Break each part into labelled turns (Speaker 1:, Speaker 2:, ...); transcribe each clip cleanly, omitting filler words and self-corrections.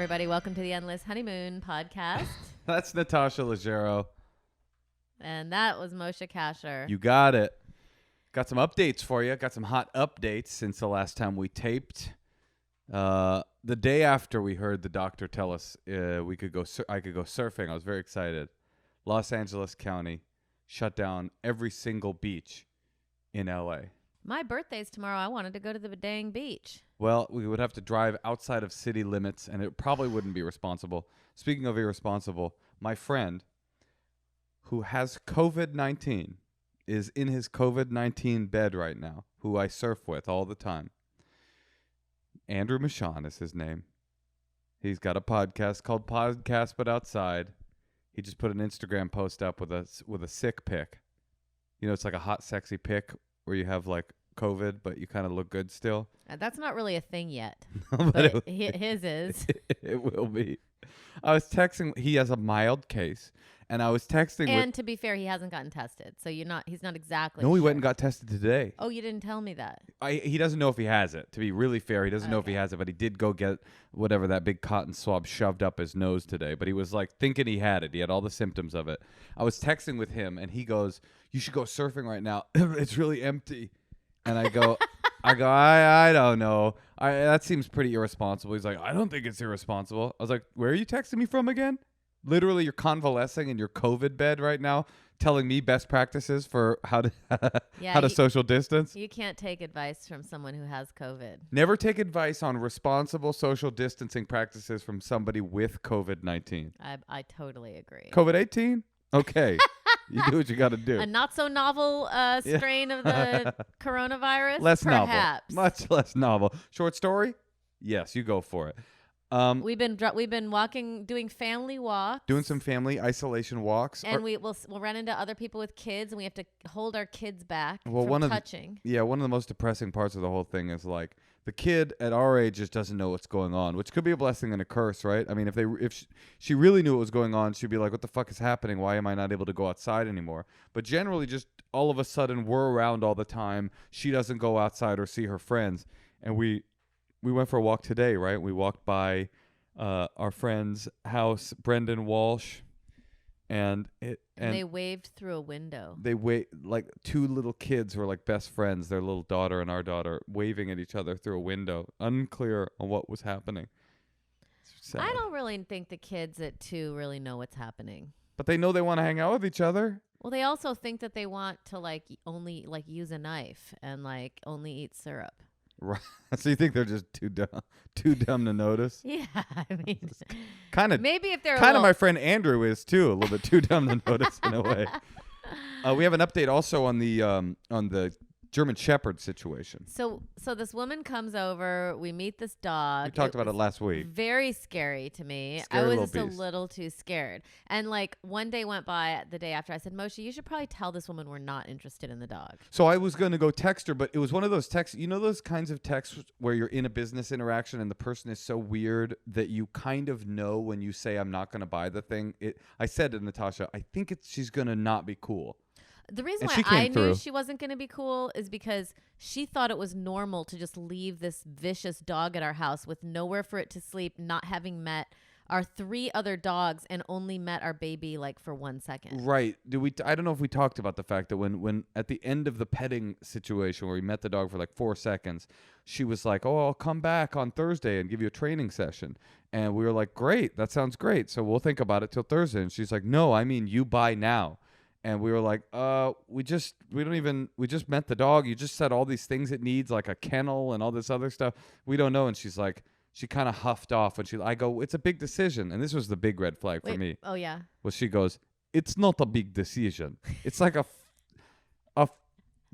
Speaker 1: everybody. Welcome to the Endless Honeymoon podcast.
Speaker 2: That's Natasha Leggero.
Speaker 1: And that was Moshe Kasher.
Speaker 2: You got it. Got some updates for you. Got some hot updates since the last time we taped. The day after we heard the doctor tell us I could go surfing, I was very excited. Los Angeles County shut down every single beach in LA.
Speaker 1: My birthday's tomorrow. I wanted to go to the dang beach.
Speaker 2: Well, we would have to drive outside of city limits, and it probably wouldn't be responsible. Speaking of irresponsible, my friend who has COVID-19 is in his COVID-19 bed right now, who I surf with all the time. Andrew Michon is his name. He's got a podcast called Podcast But Outside. He just put an Instagram post up with a sick pic. You know, it's like a hot, sexy pic where you have like COVID, but you kind of look good still.
Speaker 1: That's not really a thing yet.
Speaker 2: but
Speaker 1: his is.
Speaker 2: It will be. I was texting. He has a mild case, and I was texting.
Speaker 1: And to be fair, he hasn't gotten tested, so he's not exactly.
Speaker 2: No, he
Speaker 1: sure.
Speaker 2: went and got tested today.
Speaker 1: Oh, you didn't tell me that.
Speaker 2: He doesn't know if he has it. To be really fair, he doesn't know if he has it, but he did go get whatever that big cotton swab shoved up his nose today. But he was like thinking he had it. He had all the symptoms of it. I was texting with him, and he goes, "You should go surfing right now. It's really empty." And I go, I don't know. That seems pretty irresponsible. He's like, I don't think it's irresponsible. I was like, where are you texting me from again? Literally, you're convalescing in your COVID bed right now, telling me best practices for how to social distance.
Speaker 1: You can't take advice from someone who has COVID.
Speaker 2: Never take advice on responsible social distancing practices from somebody with COVID-19.
Speaker 1: I totally agree.
Speaker 2: COVID-18? Okay. You do what you got to do.
Speaker 1: A not so novel strain of the coronavirus?
Speaker 2: Less
Speaker 1: perhaps.
Speaker 2: novel. Much less novel. Short story? Yes, you go for it.
Speaker 1: We've been walking, doing family walks.
Speaker 2: Doing some family isolation walks.
Speaker 1: And we'll run into other people with kids, and we have to hold our kids back from touching.
Speaker 2: One of the most depressing parts of the whole thing is like the kid at our age just doesn't know what's going on, which could be a blessing and a curse, right? I mean, if she really knew what was going on, she'd be like, what the fuck is happening? Why am I not able to go outside anymore? But generally, just all of a sudden, we're around all the time. She doesn't go outside or see her friends. And we went for a walk today, right? We walked by our friend's house, Brendan Walsh, and
Speaker 1: they waved through a window.
Speaker 2: They like two little kids who are like best friends, their little daughter and our daughter, waving at each other through a window. Unclear on what was happening. Sad.
Speaker 1: I don't really think the kids at 2 really know what's happening.
Speaker 2: But they know they want to hang out with each other.
Speaker 1: Well, they also think that they want to like only like use a knife and like only eat syrup.
Speaker 2: Right. So you think they're just too dumb to notice?
Speaker 1: Yeah, I mean,
Speaker 2: kind of.
Speaker 1: Maybe if they're
Speaker 2: kind of my friend Andrew is too, a little bit too dumb to notice in a way. We have an update also on the German Shepherd situation.
Speaker 1: So this woman comes over. We meet this dog.
Speaker 2: We talked about it last week.
Speaker 1: Very scary to me.
Speaker 2: Scary
Speaker 1: I was
Speaker 2: little
Speaker 1: just a little too scared. And like one day went by the day after. I said, Moshe, you should probably tell this woman we're not interested in the dog.
Speaker 2: So I was going to go text her, but it was one of those texts. You know those kinds of texts where you're in a business interaction and the person is so weird that you kind of know when you say I'm not going to buy the thing. I said to Natasha, I think she's going to not be cool.
Speaker 1: The reason why I knew she wasn't going to be cool is because she thought it was normal to just leave this vicious dog at our house with nowhere for it to sleep, not having met our 3 other dogs and only met our baby like for 1 second.
Speaker 2: Right. I don't know if we talked about the fact that when at the end of the petting situation where we met the dog for like 4 seconds, she was like, oh, I'll come back on Thursday and give you a training session. And we were like, great. That sounds great. So we'll think about it till Thursday. And she's like, no, I mean, you buy now. And we were like, we just met the dog. You just said all these things it needs, like a kennel and all this other stuff. We don't know. And she's like, she kind of huffed off when I go, it's a big decision. And this was the big red flag for me.
Speaker 1: Oh, yeah.
Speaker 2: Well, she goes, it's not a big decision. It's like a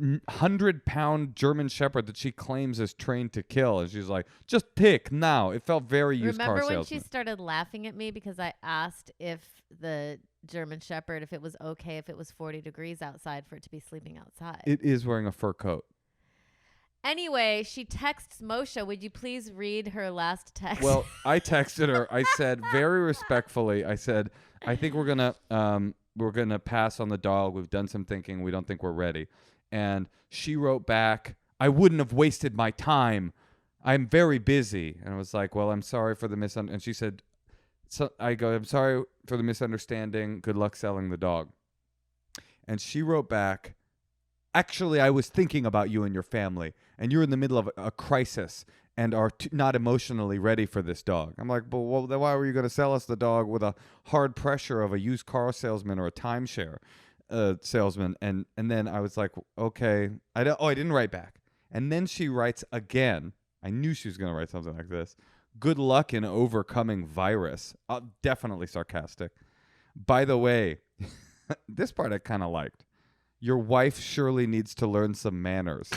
Speaker 2: 100-pound German Shepherd that she claims is trained to kill. And she's like, just pick now. It felt very used car salesman.
Speaker 1: Remember when she started laughing at me because I asked if the German Shepherd, if it was okay if it was 40 degrees outside for it to be sleeping outside?
Speaker 2: It is wearing a fur coat.
Speaker 1: Anyway, she texts Moshe, would you please read her last text?
Speaker 2: Well, I texted her. I said very respectfully, I said, I think we're gonna pass on the dog. We've done some thinking. We don't think we're ready. And she wrote back, I wouldn't have wasted my time. I'm very busy. And I was like, well, I'm sorry for the misunderstanding. And she said, so I go, I'm sorry for the misunderstanding. Good luck selling the dog. And she wrote back, actually, I was thinking about you and your family, and you're in the middle of a crisis and are not emotionally ready for this dog. I'm like, well, then why were you going to sell us the dog with a hard pressure of a used car salesman or a timeshare salesman? And then I was like, okay. I didn't write back. And then she writes again. I knew she was going to write something like this. Good luck in overcoming virus. Definitely sarcastic. By the way, this part I kind of liked. Your wife surely needs to learn some manners.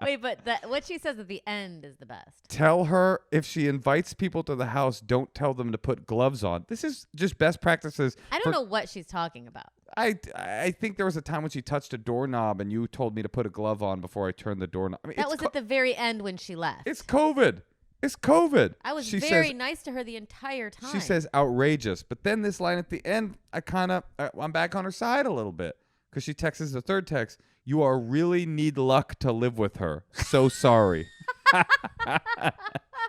Speaker 1: Wait, but what she says at the end is the best.
Speaker 2: Tell her if she invites people to the house, don't tell them to put gloves on. This is just best practices.
Speaker 1: I don't know what she's talking about.
Speaker 2: I think there was a time when she touched a doorknob and you told me to put a glove on before I turned the doorknob. I mean,
Speaker 1: that was at the very end when she left.
Speaker 2: It's COVID. It's COVID.
Speaker 1: I was very nice to her the entire time.
Speaker 2: She says outrageous. But then this line at the end, I'm back on her side a little bit. Because she texts the third text, you are really need luck to live with her. So sorry.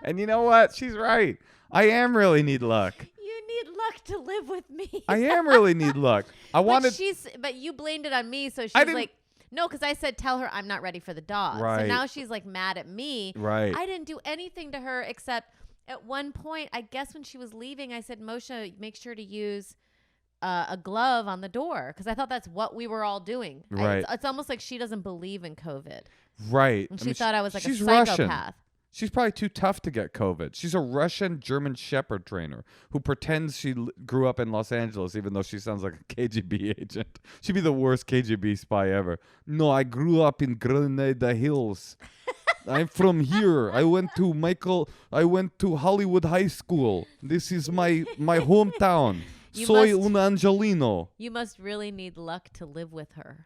Speaker 2: And you know what? She's right. I am really need luck.
Speaker 1: You need luck to live with me.
Speaker 2: I am really need luck.
Speaker 1: But you blamed it on me, so she's like, no, because I said, tell her I'm not ready for the dog.
Speaker 2: Right.
Speaker 1: So now she's like mad at me.
Speaker 2: Right.
Speaker 1: I didn't do anything to her except at one point, I guess when she was leaving, I said, Moshe, make sure to use a glove on the door, because I thought that's what we were all doing.
Speaker 2: Right.
Speaker 1: It's almost like she doesn't believe in COVID.
Speaker 2: Right.
Speaker 1: And she thought I was like a
Speaker 2: Russian.
Speaker 1: psychopath.
Speaker 2: She's probably too tough to get COVID. She's a Russian German Shepherd trainer who pretends she grew up in Los Angeles, even though she sounds like a KGB agent. She'd be the worst KGB spy ever. No, I grew up in Grenada Hills. I'm from here. I went to Hollywood High School. This is my hometown. Soy un Angelino.
Speaker 1: You must really need luck to live with her.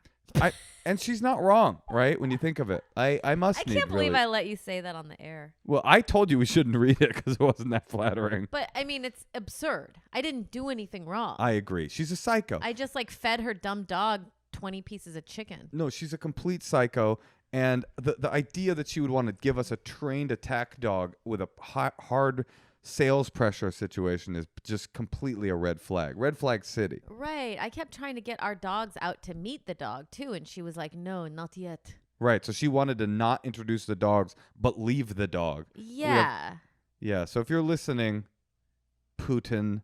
Speaker 2: And she's not wrong, right? When you think of it, I
Speaker 1: can't believe I let you say that on the air.
Speaker 2: Well, I told you we shouldn't read it because it wasn't that flattering.
Speaker 1: But I mean, it's absurd. I didn't do anything wrong.
Speaker 2: I agree. She's a psycho.
Speaker 1: I just fed her dumb dog 20 pieces of chicken.
Speaker 2: No, she's a complete psycho. And the idea that she would want to give us a trained attack dog with a hard sales pressure situation is just completely a red flag. Red flag city.
Speaker 1: Right. I kept trying to get our dogs out to meet the dog too, and she was like, no, not yet.
Speaker 2: Right. So she wanted to not introduce the dogs, but leave the dog.
Speaker 1: Yeah.
Speaker 2: Yeah. So if you're listening, Putinette,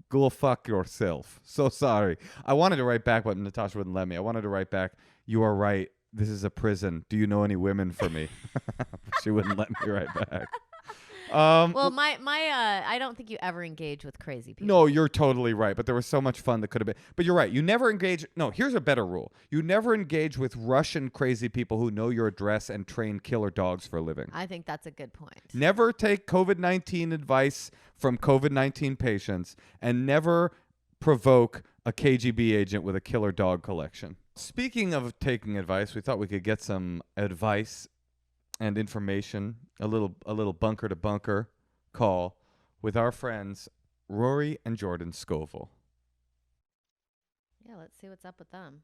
Speaker 2: go fuck yourself. So sorry. I wanted to write back, but Natasha wouldn't let me. I wanted to write back, you are right. This is a prison. Do you know any women for me? She wouldn't let me write back.
Speaker 1: Well, I don't think you ever engage with crazy people.
Speaker 2: No, you're totally right. But there was so much fun that could have been. But you're right. You never engage. No, here's a better rule. You never engage with Russian crazy people who know your address and train killer dogs for a living.
Speaker 1: I think that's a good point.
Speaker 2: Never take COVID-19 advice from COVID-19 patients, and never provoke a KGB agent with a killer dog collection. Speaking of taking advice, we thought we could get some advice and information, a little bunker to bunker call with our friends Rory and Jordan Scovel.
Speaker 1: Yeah, let's see what's up with them.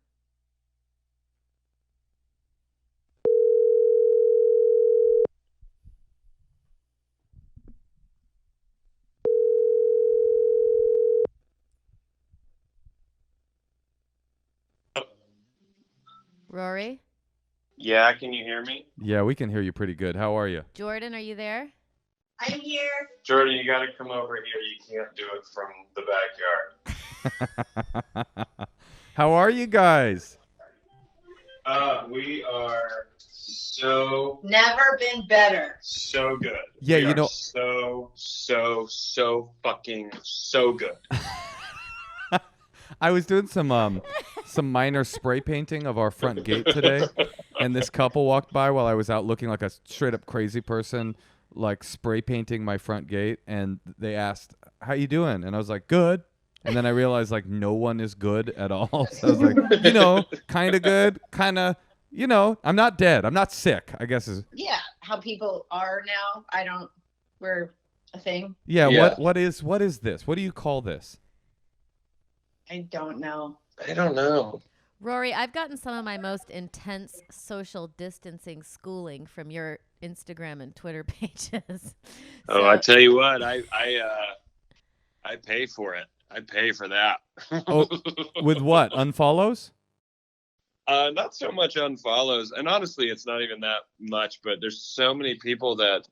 Speaker 1: Rory?
Speaker 3: Yeah, can you hear me?
Speaker 2: Yeah, we can hear you pretty good. How are you?
Speaker 1: Jordan, are you there?
Speaker 4: I'm here.
Speaker 3: Jordan, you got to come over here. You can't do it from the backyard.
Speaker 2: How are you guys?
Speaker 3: We are so...
Speaker 4: Never been better.
Speaker 3: So good.
Speaker 2: Yeah,
Speaker 3: we
Speaker 2: you know...
Speaker 3: So fucking so good.
Speaker 2: I was doing some minor spray painting of our front gate today, and this couple walked by while I was out looking like a straight up crazy person, like spray painting my front gate, and they asked, "How you doing?" And I was like, "Good." And then I realized like no one is good at all. So I was like, kind of good, kind of, I'm not dead. I'm not sick, I guess is.
Speaker 4: Yeah, how people are now. We're a thing.
Speaker 2: Yeah, yeah. What is this? What do you call this?
Speaker 4: I don't know.
Speaker 3: I don't know.
Speaker 1: Rory, I've gotten some of my most intense social distancing schooling from your Instagram and Twitter pages.
Speaker 3: Oh, I tell you what, I pay for it. I pay for that.
Speaker 2: Oh, with what? Unfollows?
Speaker 3: Not so much unfollows, and honestly, it's not even that much. But there's so many people that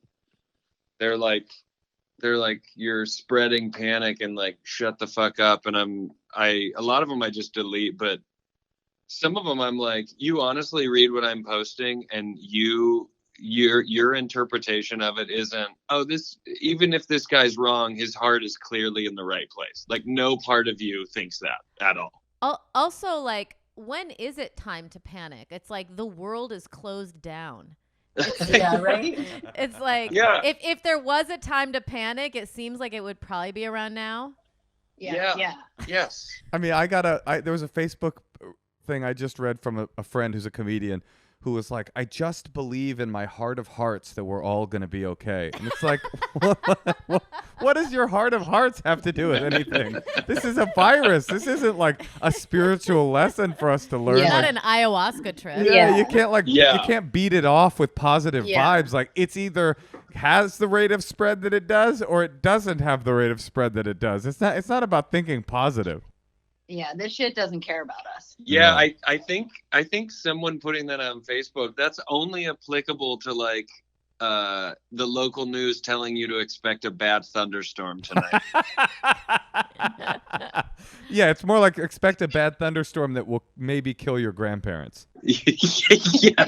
Speaker 3: they're like, you're spreading panic and like shut the fuck up. And a lot of them I just delete, but some of them I'm like, you honestly read what I'm posting, and your interpretation of it isn't, oh, this, even if this guy's wrong, his heart is clearly in the right place. Like, no part of you thinks that at all.
Speaker 1: Also, like, when is it time to panic? It's like the world is closed down.
Speaker 4: Yeah, right?
Speaker 1: It's like,
Speaker 3: Yeah.
Speaker 1: if there was a time to panic, it seems like it would probably be around now.
Speaker 4: Yeah.
Speaker 3: Yes.
Speaker 2: I mean, there was a Facebook thing I just read from a friend who's a comedian who was like, I just believe in my heart of hearts that we're all going to be okay. And it's like, what does your heart of hearts have to do with anything? This is a virus. This isn't like a spiritual lesson for us to learn.
Speaker 1: It's not
Speaker 2: Like,
Speaker 1: an ayahuasca trip.
Speaker 2: yeah, you can't you can't beat it off with positive
Speaker 4: Yeah.
Speaker 2: vibes. Like, it's either has the rate of spread that it does or it doesn't have the rate of spread that it does. It's not about thinking positive.
Speaker 4: Yeah, this shit doesn't care about us.
Speaker 3: Yeah,
Speaker 2: No.
Speaker 3: I think someone putting that on Facebook, that's only applicable to like the local news telling you to expect a bad thunderstorm tonight.
Speaker 2: Yeah, it's more like expect a bad thunderstorm that will maybe kill your grandparents.
Speaker 3: Yes.
Speaker 4: Yeah.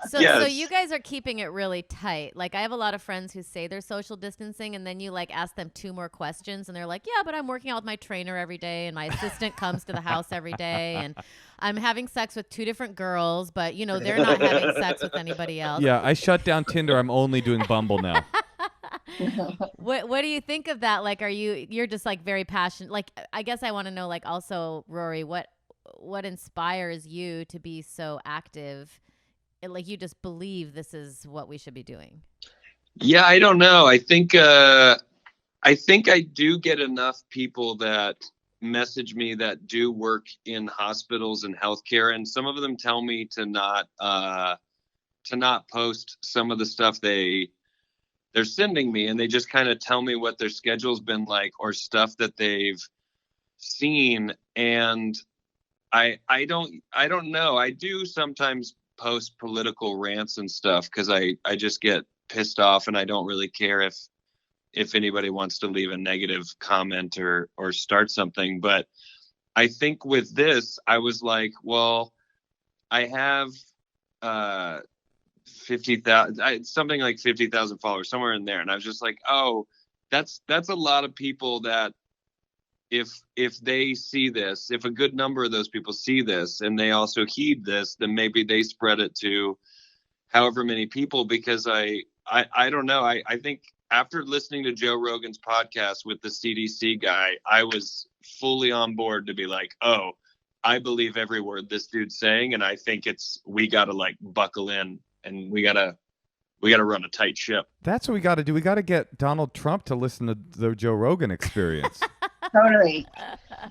Speaker 1: So
Speaker 3: Yes.
Speaker 1: you guys are keeping it really tight. Like, I have a lot of friends who say they're social distancing, and then you like ask them 2 more questions, and they're like, "Yeah, but I'm working out with my trainer every day, and my assistant comes to the house every day, and I'm having sex with 2 different girls, but you know they're not having sex with anybody else."
Speaker 2: Yeah, I shut down Tinder. I'm only doing Bumble now.
Speaker 1: What do you think of that? Like, you're just like very passionate? Like, I guess I want to know, like, also, Rory, what inspires you to be so active? Like, you just believe this is what we should be doing.
Speaker 3: Yeah, I don't know. I think I do get enough people that message me that do work in hospitals and healthcare, and some of them tell me to not post some of the stuff they're sending me, and they just kind of tell me what their schedule's been like or stuff that they've seen. And I don't know. I do sometimes post political rants and stuff because I just get pissed off, and I don't really care if anybody wants to leave a negative comment or start something. But I think with this, I was like, well, I have 50,000, something like 50,000 followers, somewhere in there. And I was just like, oh, that's a lot of people that if they see this, if a good number of those people see this and they also heed this, then maybe they spread it to however many people. Because I don't know. I think after listening to Joe Rogan's podcast with the CDC guy, I was fully on board to be like, oh, I believe every word this dude's saying. And I think we got to like buckle in, and we got to run a tight ship.
Speaker 2: That's what we got to do. We got to get Donald Trump to listen to the Joe Rogan Experience.
Speaker 4: Totally.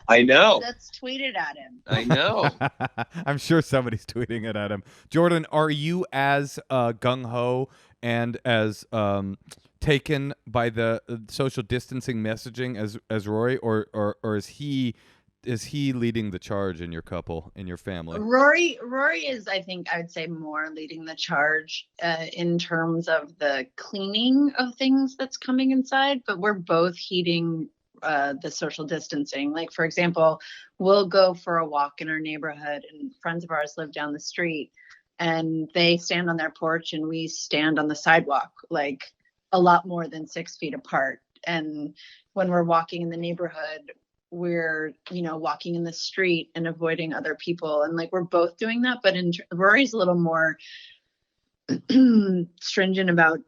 Speaker 3: I know.
Speaker 4: Let's tweet it at him.
Speaker 3: I know.
Speaker 2: I'm sure somebody's tweeting it at him. Jordan, are you as gung-ho and as taken by the social distancing messaging as Rory, or is he leading the charge in your couple, in your family?
Speaker 4: Rory is, I think, I would say, more leading the charge in terms of the cleaning of things that's coming inside, but we're both heeding the social distancing. Like, for example, we'll go for a walk in our neighborhood, and friends of ours live down the street, and they stand on their porch and we stand on the sidewalk, like a lot more than 6 feet apart. And when we're walking in the neighborhood, we're, walking in the street and avoiding other people. And like, we're both doing that, but Rory's a little more stringent about,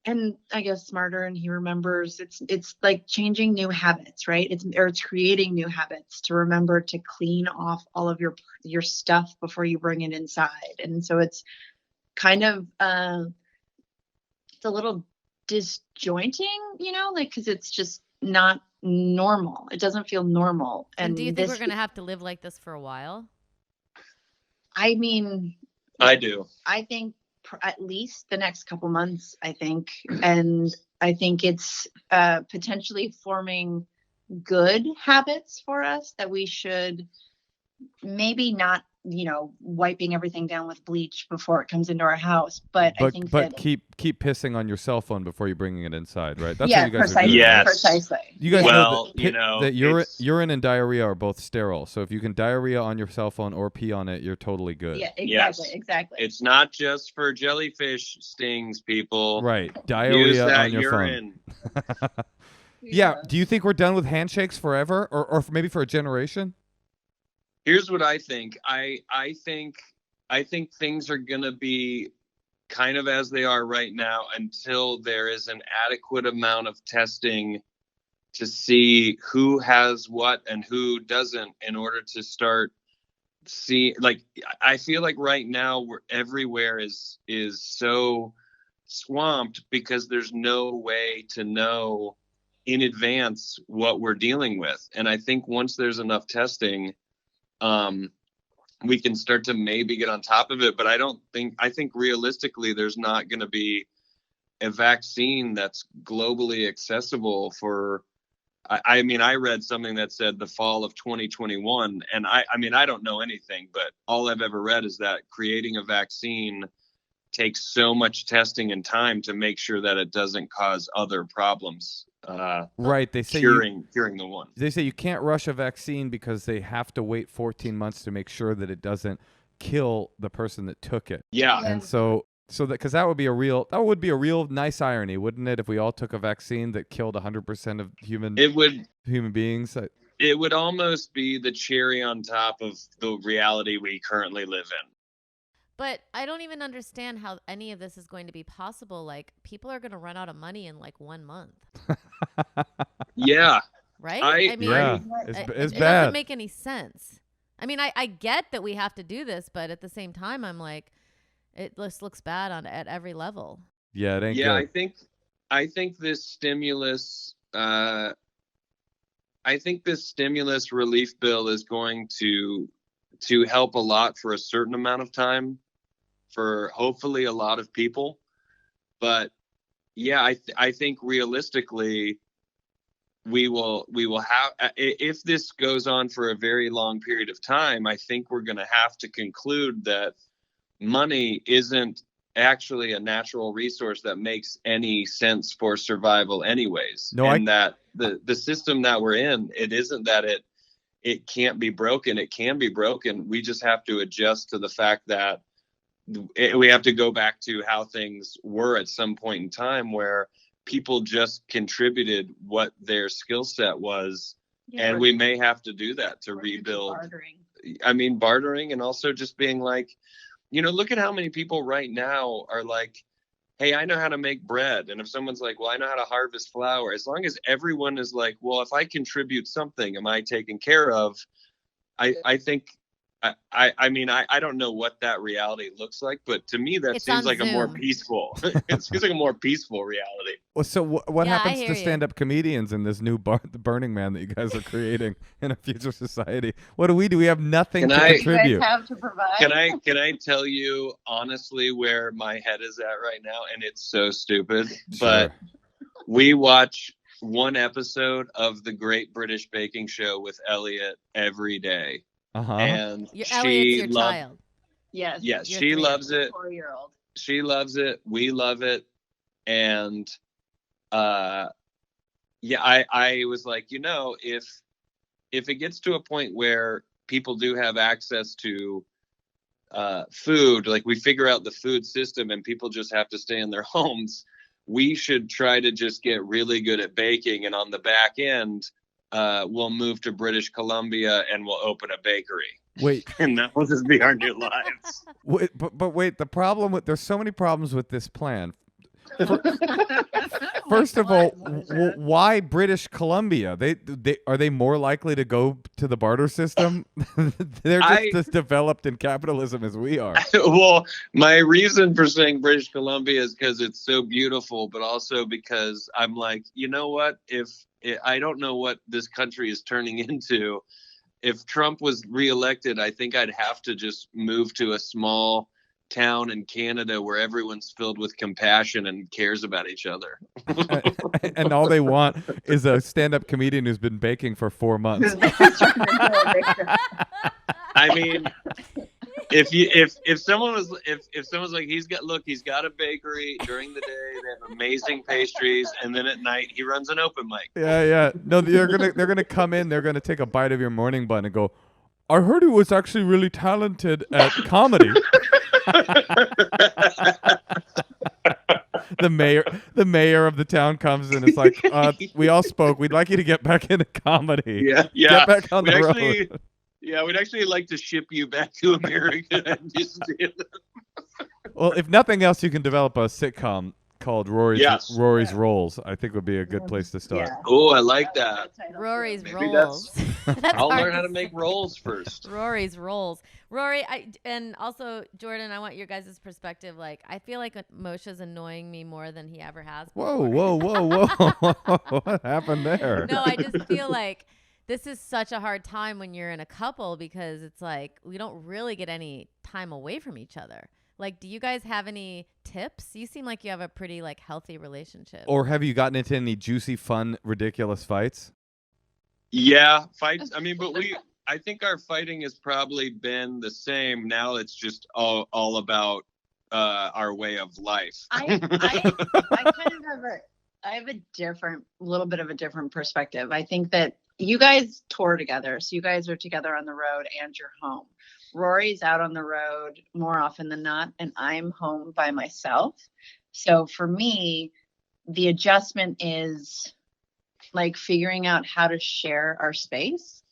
Speaker 4: and I guess smarter, and he remembers it's like changing new habits, right? It's creating new habits to remember to clean off all of your stuff before you bring it inside. And so it's kind of it's a little disjointing, like, because it's just not normal. It doesn't feel normal.
Speaker 1: And do you think we're going to have to live like this for a while?
Speaker 4: I mean,
Speaker 3: I do.
Speaker 4: I think at least the next couple months, I think. And I think it's potentially forming good habits for us that we should maybe not, wiping everything down with bleach before it comes into our house. But I think that
Speaker 2: keep pissing on your cell phone before you're bringing it inside, right? That's
Speaker 4: yeah,
Speaker 2: what you guys
Speaker 4: precisely,
Speaker 2: are doing.
Speaker 3: Yes.
Speaker 4: precisely.
Speaker 2: You guys
Speaker 3: Well,
Speaker 2: know that urine and diarrhea are both sterile. So if you can diarrhea on your cell phone or pee on it, you're totally good.
Speaker 4: Yeah,
Speaker 3: Yes.
Speaker 4: exactly.
Speaker 3: It's not just for jellyfish stings, people.
Speaker 2: Right.
Speaker 3: Use
Speaker 2: Diarrhea
Speaker 3: that
Speaker 2: on your
Speaker 3: urine.
Speaker 2: phone. Yeah. Do you think we're done with handshakes forever, or maybe for a generation?
Speaker 3: Here's what I think. I think things are gonna be kind of as they are right now until there is an adequate amount of testing to see who has what and who doesn't in order to start I feel like right now we're everywhere is so swamped because there's no way to know in advance what we're dealing with. And I think once there's enough testing, we can start to maybe get on top of it. But I think realistically, there's not going to be a vaccine that's globally accessible for, I mean, I read something that said the fall of 2021. And I mean, I don't know anything, but all I've ever read is that creating a vaccine takes so much testing and time to make sure that it doesn't cause other problems.
Speaker 2: Right. They say
Speaker 3: curing the one.
Speaker 2: They say you can't rush a vaccine because they have to wait 14 months to make sure that it doesn't kill the person that took it.
Speaker 3: Yeah.
Speaker 2: And so that because that would be a real nice irony, wouldn't it, if we all took a vaccine that killed 100% of human beings?
Speaker 3: It would almost be the cherry on top of the reality we currently live in.
Speaker 1: But I don't even understand how any of this is going to be possible. Like, people are going to run out of money in like 1 month.
Speaker 3: Yeah.
Speaker 1: Right?
Speaker 2: I mean, yeah, it's
Speaker 1: it
Speaker 2: bad.
Speaker 1: Doesn't make any sense. I mean, I get that we have to do this, but at the same time, I'm like, it just looks bad at every level.
Speaker 2: Yeah, it ain't
Speaker 3: good. I think this stimulus relief bill is going to help a lot for a certain amount of time for hopefully a lot of people. But yeah, I think realistically we will have, if this goes on for a very long period of time, I think we're going to have to conclude that money isn't actually a natural resource that makes any sense for survival anyways. That the system that we're in, it isn't that it can't be broken. It can be broken. We just have to adjust to the fact that we have to go back to how things were at some point in time where people just contributed what their skill set was. Yeah, and we may have to do that to rebuild. Bartering. I mean, bartering, and also just being like, look at how many people right now are like, hey, I know how to make bread. And if someone's like, well, I know how to harvest flour, as long as everyone is like, well, if I contribute something, am I taken care of? I think, I mean, I don't know what that reality looks like, but to me, that seems like a more peaceful, it seems like a more peaceful reality.
Speaker 2: Well, so what happens to stand-up comedians in this new the Burning Man that you guys are creating in a future society? What do? We have nothing to contribute.
Speaker 4: You guys have to provide.
Speaker 3: Can I tell you honestly where my head is at right now? And it's so stupid, but we watch one episode of the Great British Baking Show with Elliot every day. And
Speaker 1: Elliot's your child.
Speaker 3: Yes. Yes, she loves it.
Speaker 4: 4-year-old.
Speaker 3: She loves it. We love it. And I was like, if it gets to a point where people do have access to food, like we figure out the food system and people just have to stay in their homes, we should try to just get really good at baking, and on the back end we'll move to British Columbia and we'll open a bakery.
Speaker 2: Wait.
Speaker 3: And that will just be our new lives.
Speaker 2: Wait, but wait, there's so many problems with this plan. First of all, why British Columbia? Are they more likely to go to the barter system? They're just as developed in capitalism as we are.
Speaker 3: Well, my reason for saying British Columbia is because it's so beautiful, but also because I'm like, you know what? I don't know what this country is turning into if Trump was reelected, I think I'd have to just move to a small town in Canada where everyone's filled with compassion and cares about each other.
Speaker 2: And all they want is a stand-up comedian who's been baking for 4 months.
Speaker 3: I mean, if someone's like, he's got a bakery during the day, they have amazing pastries, and then at night he runs an open mic.
Speaker 2: Yeah. No, they're gonna come in, they're gonna take a bite of your morning bun and go, I heard he was actually really talented at comedy. The mayor of the town comes and is like, we all spoke. We'd like you to get back into comedy.
Speaker 3: Yeah.
Speaker 2: Get back on the road.
Speaker 3: Yeah, we'd actually like to ship you back to America. And just,
Speaker 2: Well, if nothing else, you can develop a sitcom called Rory's Rolls. I think would be a good place to start.
Speaker 4: Yeah.
Speaker 3: Oh, I like that.
Speaker 1: Rory's
Speaker 3: Maybe
Speaker 1: Rolls.
Speaker 3: I'll learn how to make rolls first.
Speaker 1: Rory's Rolls. Rory, and also Jordan, I want your guys' perspective. Like, I feel like Moshe's annoying me more than he ever has before.
Speaker 2: Whoa. What happened there?
Speaker 1: No, I just feel like this is such a hard time when you're in a couple because it's like we don't really get any time away from each other. Like, do you guys have any tips? You seem like you have a pretty like healthy relationship.
Speaker 2: Or have you gotten into any juicy, fun, ridiculous fights?
Speaker 3: Yeah, fights. I mean, I think our fighting has probably been the same. Now it's just all about our way of life.
Speaker 4: I kind of have a little bit of a different perspective. I think that you guys tour together, so you guys are together on the road and you're home. Rory's out on the road more often than not, and I'm home by myself. So for me, the adjustment is like figuring out how to share our space,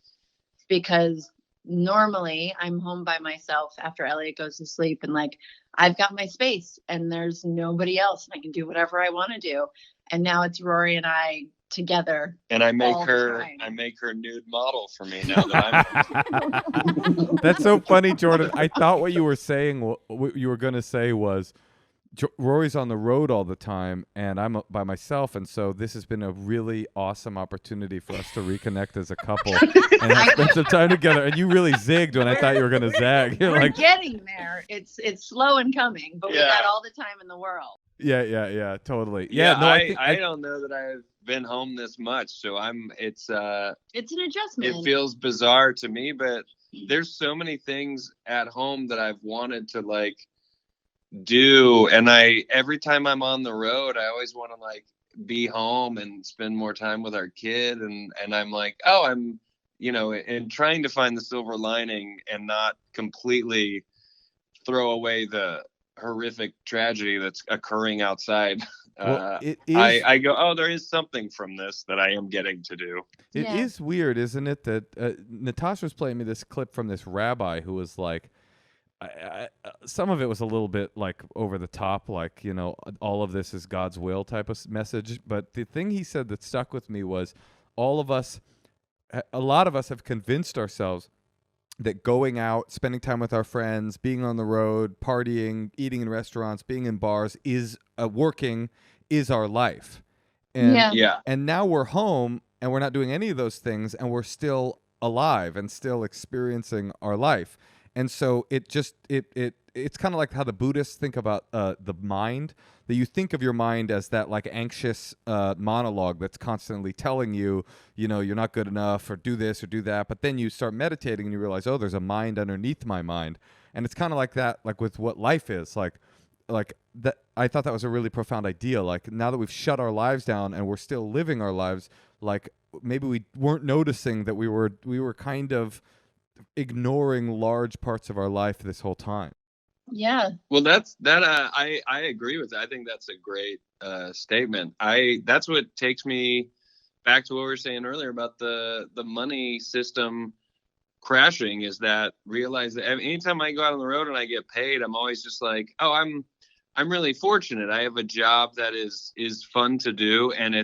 Speaker 4: because normally I'm home by myself after Elliot goes to sleep and like I've got my space and there's nobody else and I can do whatever I want to do. And now it's Rory and I together.
Speaker 3: And I make her nude model for me now that I'm
Speaker 2: That's so funny, Jordan. I thought what you were saying, what you were going to say was Rory's on the road all the time and I'm by myself, and so this has been a really awesome opportunity for us to reconnect as a couple and spend some time together. And you really zigged when I thought you were going to zag. You're
Speaker 4: We're
Speaker 2: like,
Speaker 4: getting there. It's slow in coming, but we got all the time in the world.
Speaker 2: Yeah, totally.
Speaker 3: Yeah,
Speaker 2: no,
Speaker 3: I don't know that I've been home this much, so it's an adjustment. It feels bizarre to me, but there's so many things at home that I've wanted to like do, and every time I'm on the road I always want to like be home and spend more time with our kid, and I'm like, I'm and trying to find the silver lining and not completely throw away the horrific tragedy that's occurring outside.
Speaker 2: Well, it is,
Speaker 3: I go, there is something from this that I am getting to do.
Speaker 2: It is weird, isn't it, that Natasha was playing me this clip from this rabbi who was like, some of it was a little bit like over the top, like, all of this is God's will type of message. But the thing he said that stuck with me was a lot of us have convinced ourselves that going out, spending time with our friends, being on the road, partying, eating in restaurants, being in bars is our life. And now we're home and we're not doing any of those things and we're still alive and still experiencing our life. And so it's kind of like how the Buddhists think about the mind, that you think of your mind as that like anxious monologue that's constantly telling you, you're not good enough or do this or do that. But then you start meditating and you realize, there's a mind underneath my mind. And it's kind of like that, like with what life is like that. I thought that was a really profound idea. Like now that we've shut our lives down and we're still living our lives, like maybe we weren't noticing that we were kind of ignoring large parts of our life this whole time.
Speaker 4: Yeah.
Speaker 3: Well, I agree with that. I think that's a great statement. That's what takes me back to what we were saying earlier about the money system crashing, is that realize that anytime I go out on the road and I get paid, I'm always just like, I'm really fortunate. I have a job that is fun to do, and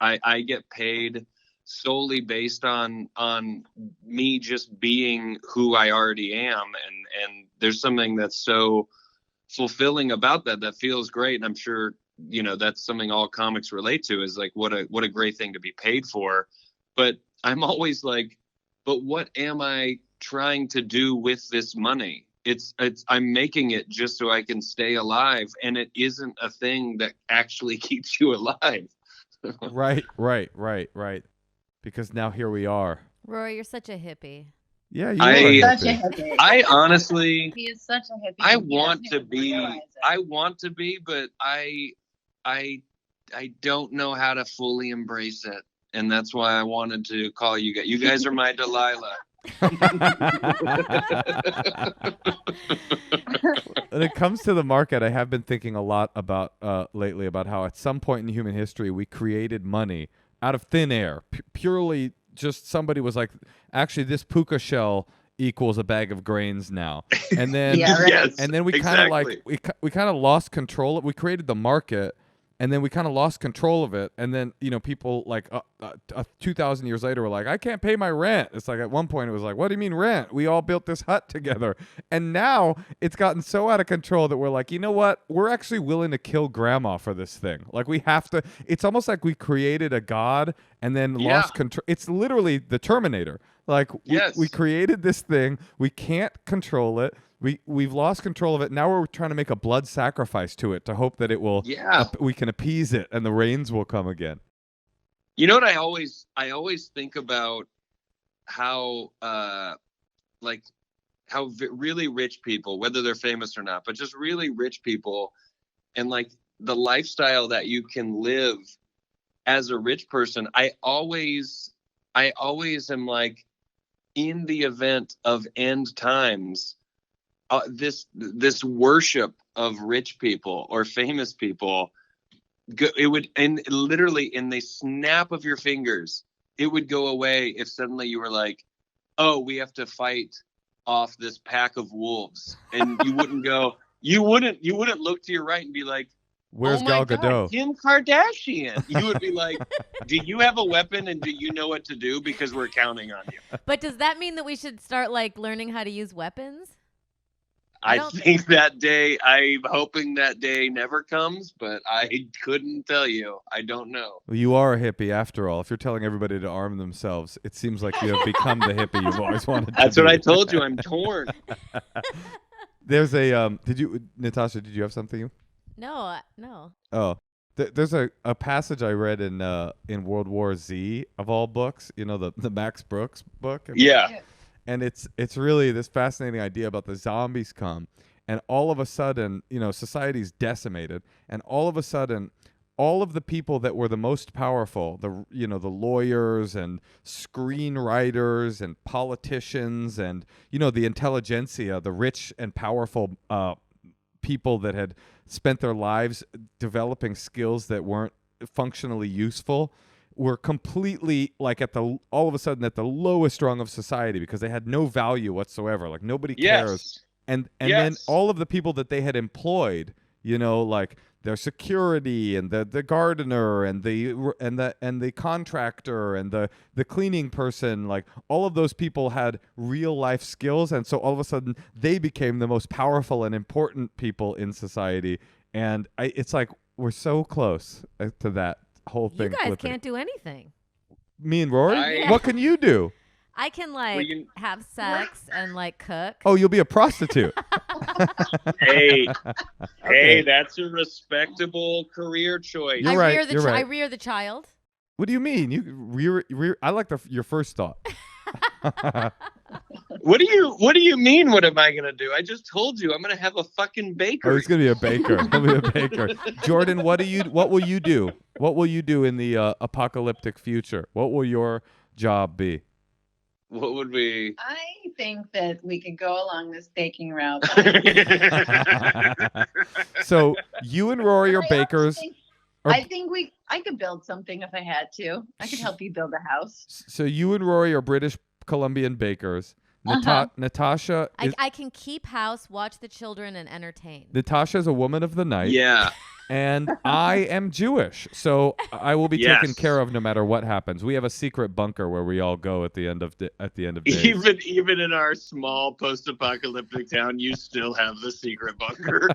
Speaker 3: I get paid solely based on me just being who I already am, and there's something that's so fulfilling about that feels great. And I'm sure that's something all comics relate to, is like what a great thing to be paid for. But I'm always like, but what am I trying to do with this money? I'm making it just so I can stay alive, and it isn't a thing that actually keeps you alive.
Speaker 2: Right. Because now here we are.
Speaker 1: Rory, you're such a hippie.
Speaker 2: Yeah, you are
Speaker 4: such a hippie.
Speaker 3: I honestly,
Speaker 4: he is such a hippie.
Speaker 3: I want to be, but I don't know how to fully embrace it, and that's why I wanted to call you guys. You guys are my Delilah.
Speaker 2: When it comes to the market, I have been thinking a lot about lately about how at some point in human history we created money out of thin air, purely just somebody was like, actually this puka shell equals a bag of grains now, and then and then we kind of like we kind of lost control. We created the market, and then we kind of lost control of it, and then people like 2,000 years later were like, I can't pay my rent. It's like at one point it was like, what do you mean rent? We all built this hut together, and now it's gotten so out of control that we're like, you know what? We're actually willing to kill grandma for this thing. Like we have to. It's almost like we created a god and then lost control. It's literally the Terminator. Like we created this thing, we can't control it. We've lost control of it. Now we're trying to make a blood sacrifice to it to hope that it will. We can appease it and the rains will come again.
Speaker 3: You know what I always think about how really rich people, whether they're famous or not, but just really rich people, and like the lifestyle that you can live as a rich person. I always am like, in the event of end times, this worship of rich people or famous people, it would, and literally in the snap of your fingers, it would go away if suddenly you were like, oh, we have to fight off this pack of wolves, and you wouldn't look to your right and be like,
Speaker 2: where's Gal Gadot?
Speaker 3: Kim Kardashian. You would be like, do you have a weapon and do you know what to do? Because we're counting on you.
Speaker 1: But does that mean that we should start like learning how to use weapons?
Speaker 3: I think that day, I'm hoping that day never comes, but I couldn't tell you. I don't know.
Speaker 2: Well, you are a hippie after all. If you're telling everybody to arm themselves, it seems like you have become the hippie you've always wanted to be.
Speaker 3: That's what I told you. I'm torn.
Speaker 2: There's a, Natasha, did you have something?
Speaker 1: No.
Speaker 2: Oh, there's a passage I read in World War Z of all books. You know, the Max Brooks book.
Speaker 3: Yeah.
Speaker 2: And it's really this fascinating idea about the zombies come, and all of a sudden, society's decimated, and all of a sudden, all of the people that were the most powerful, the lawyers and screenwriters and politicians and the intelligentsia, the rich and powerful people that had spent their lives developing skills that weren't functionally useful, were completely like all of a sudden at the lowest rung of society because they had no value whatsoever. Like nobody cares. And then all of the people that they had employed, like their security and the gardener and the contractor and the cleaning person, like all of those people had real life skills, and so all of a sudden they became the most powerful and important people in society. And it's like we're so close to that whole thing.
Speaker 1: You guys
Speaker 2: flipping.
Speaker 1: can't do anything.
Speaker 2: Me and Rory? What can you do?
Speaker 1: I can have sex and cook.
Speaker 2: Oh, you'll be a prostitute.
Speaker 3: Hey, that's a respectable career choice.
Speaker 2: You're right.
Speaker 1: I rear the child.
Speaker 2: What do you mean? You rear? I like your first thought.
Speaker 3: What do you mean? What am I gonna do? I just told you I'm gonna have a fucking bakery.
Speaker 2: Oh, he's gonna be a baker. He'll be a baker. Jordan, what will you do? What will you do in the apocalyptic future? What will your job be?
Speaker 3: What would be?
Speaker 4: I think that we could go along this baking route.
Speaker 2: So you and Rory are bakers.
Speaker 4: I think I could build something if I had to. I could help you build a house.
Speaker 2: So you and Rory are British Columbian bakers. Natasha
Speaker 1: I can keep house, watch the children, and entertain.
Speaker 2: Natasha is a woman of the night.
Speaker 3: Yeah.
Speaker 2: And I am Jewish, so I will be taken care of no matter what happens. We have a secret bunker where we all go at the end of days.
Speaker 3: Even in our small post-apocalyptic town, you still have the secret bunker.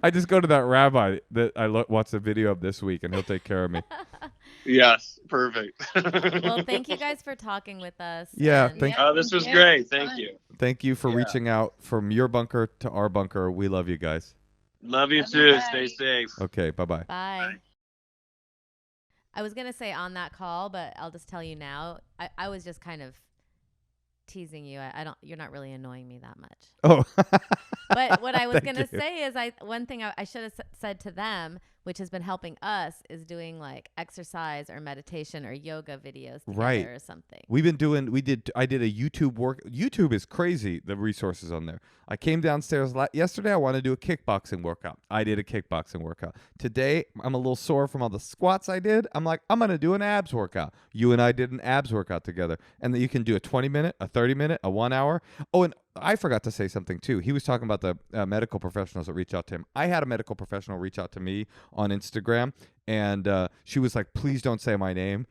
Speaker 2: I just go to that rabbi that I watched the video of this week, and he'll take care of me.
Speaker 3: Yes, perfect.
Speaker 1: Well, thank you guys for talking with us.
Speaker 2: Yeah,
Speaker 3: Oh, this was great. Thank you.
Speaker 2: Thank you for reaching out from your bunker to our bunker. We love you guys.
Speaker 3: Love you too. Stay safe.
Speaker 2: Okay, bye-bye.
Speaker 1: Bye. I was going to say on that call, but I'll just tell you now, I was just kind of teasing you. You're not really annoying me that much.
Speaker 2: Oh.
Speaker 1: But what I was going to say is one thing I should have said to them, which has been helping us, is doing like exercise or meditation or yoga videos together or something.
Speaker 2: I did a YouTube work. YouTube is crazy, the resources on there. I came downstairs yesterday. I wanted to do a kickboxing workout. I did a kickboxing workout. Today, I'm a little sore from all the squats I did. I'm like, I'm going to do an abs workout. You and I did an abs workout together. And then you can do a 20-minute, a 30-minute, a 1 hour. Oh, and I forgot to say something too. He was talking about the medical professionals that reach out to him. I had a medical professional reach out to me on Instagram, and she was like, please don't say my name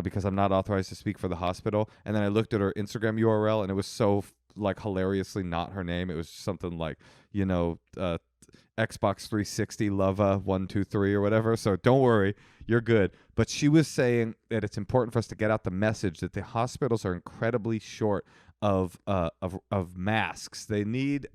Speaker 2: because I'm not authorized to speak for the hospital. And then I looked at her Instagram URL, and it was so like hilariously not her name. It was something like, Xbox 360 Lova 123 or whatever. So don't worry, you're good. But she was saying that it's important for us to get out the message that the hospitals are incredibly short of masks. They need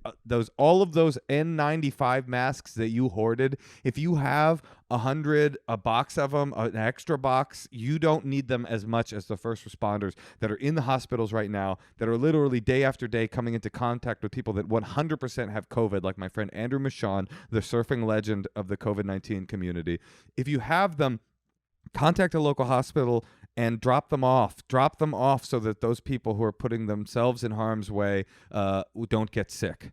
Speaker 2: all of those N95 masks that you hoarded. If you have a box of them, an extra box, you don't need them as much as the first responders that are in the hospitals right now, that are literally day after day coming into contact with people that 100% have COVID, like my friend Andrew Michon, the surfing legend of the COVID-19 community. If you have them, contact a local hospital and drop them off so that those people who are putting themselves in harm's way don't get sick.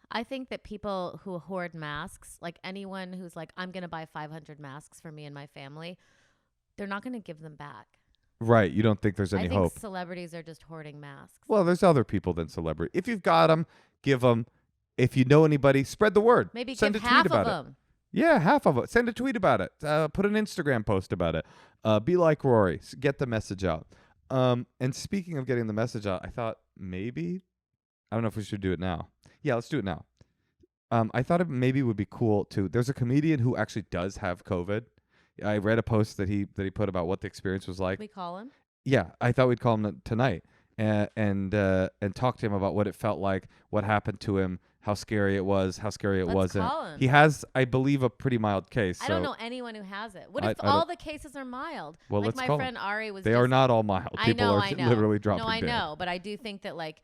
Speaker 1: I think that people who hoard masks, like anyone who's like, I'm going to buy 500 masks for me and my family, they're not going to give them back.
Speaker 2: Right. You don't think there's any hope.
Speaker 1: I think celebrities are just hoarding masks.
Speaker 2: Well, there's other people than celebrity. If you've got them, give them. If you know anybody, spread the word.
Speaker 1: Maybe
Speaker 2: send
Speaker 1: give
Speaker 2: a tweet
Speaker 1: half
Speaker 2: about
Speaker 1: of them.
Speaker 2: Yeah, half of it. Send a tweet about it. Put an Instagram post about it. Be like Rory. Get the message out. And speaking of getting the message out, I thought maybe, I don't know if we should do it now. Yeah, let's do it now. I thought it maybe would be cool to, there's a comedian who actually does have COVID. I read a post that he put about what the experience was like.
Speaker 1: We call him?
Speaker 2: Yeah, I thought we'd call him tonight and talk to him about what it felt like, what happened to him, how scary it was, how scary it wasn't.
Speaker 1: Call him.
Speaker 2: He has, I believe, a pretty mild case.
Speaker 1: I don't know anyone who has it. What if all the cases are mild?
Speaker 2: Well,
Speaker 1: like
Speaker 2: let's
Speaker 1: my
Speaker 2: call
Speaker 1: friend
Speaker 2: him.
Speaker 1: Ari was.
Speaker 2: They are not all mild. People are literally dropping dead.
Speaker 1: No, I know, but I do think that like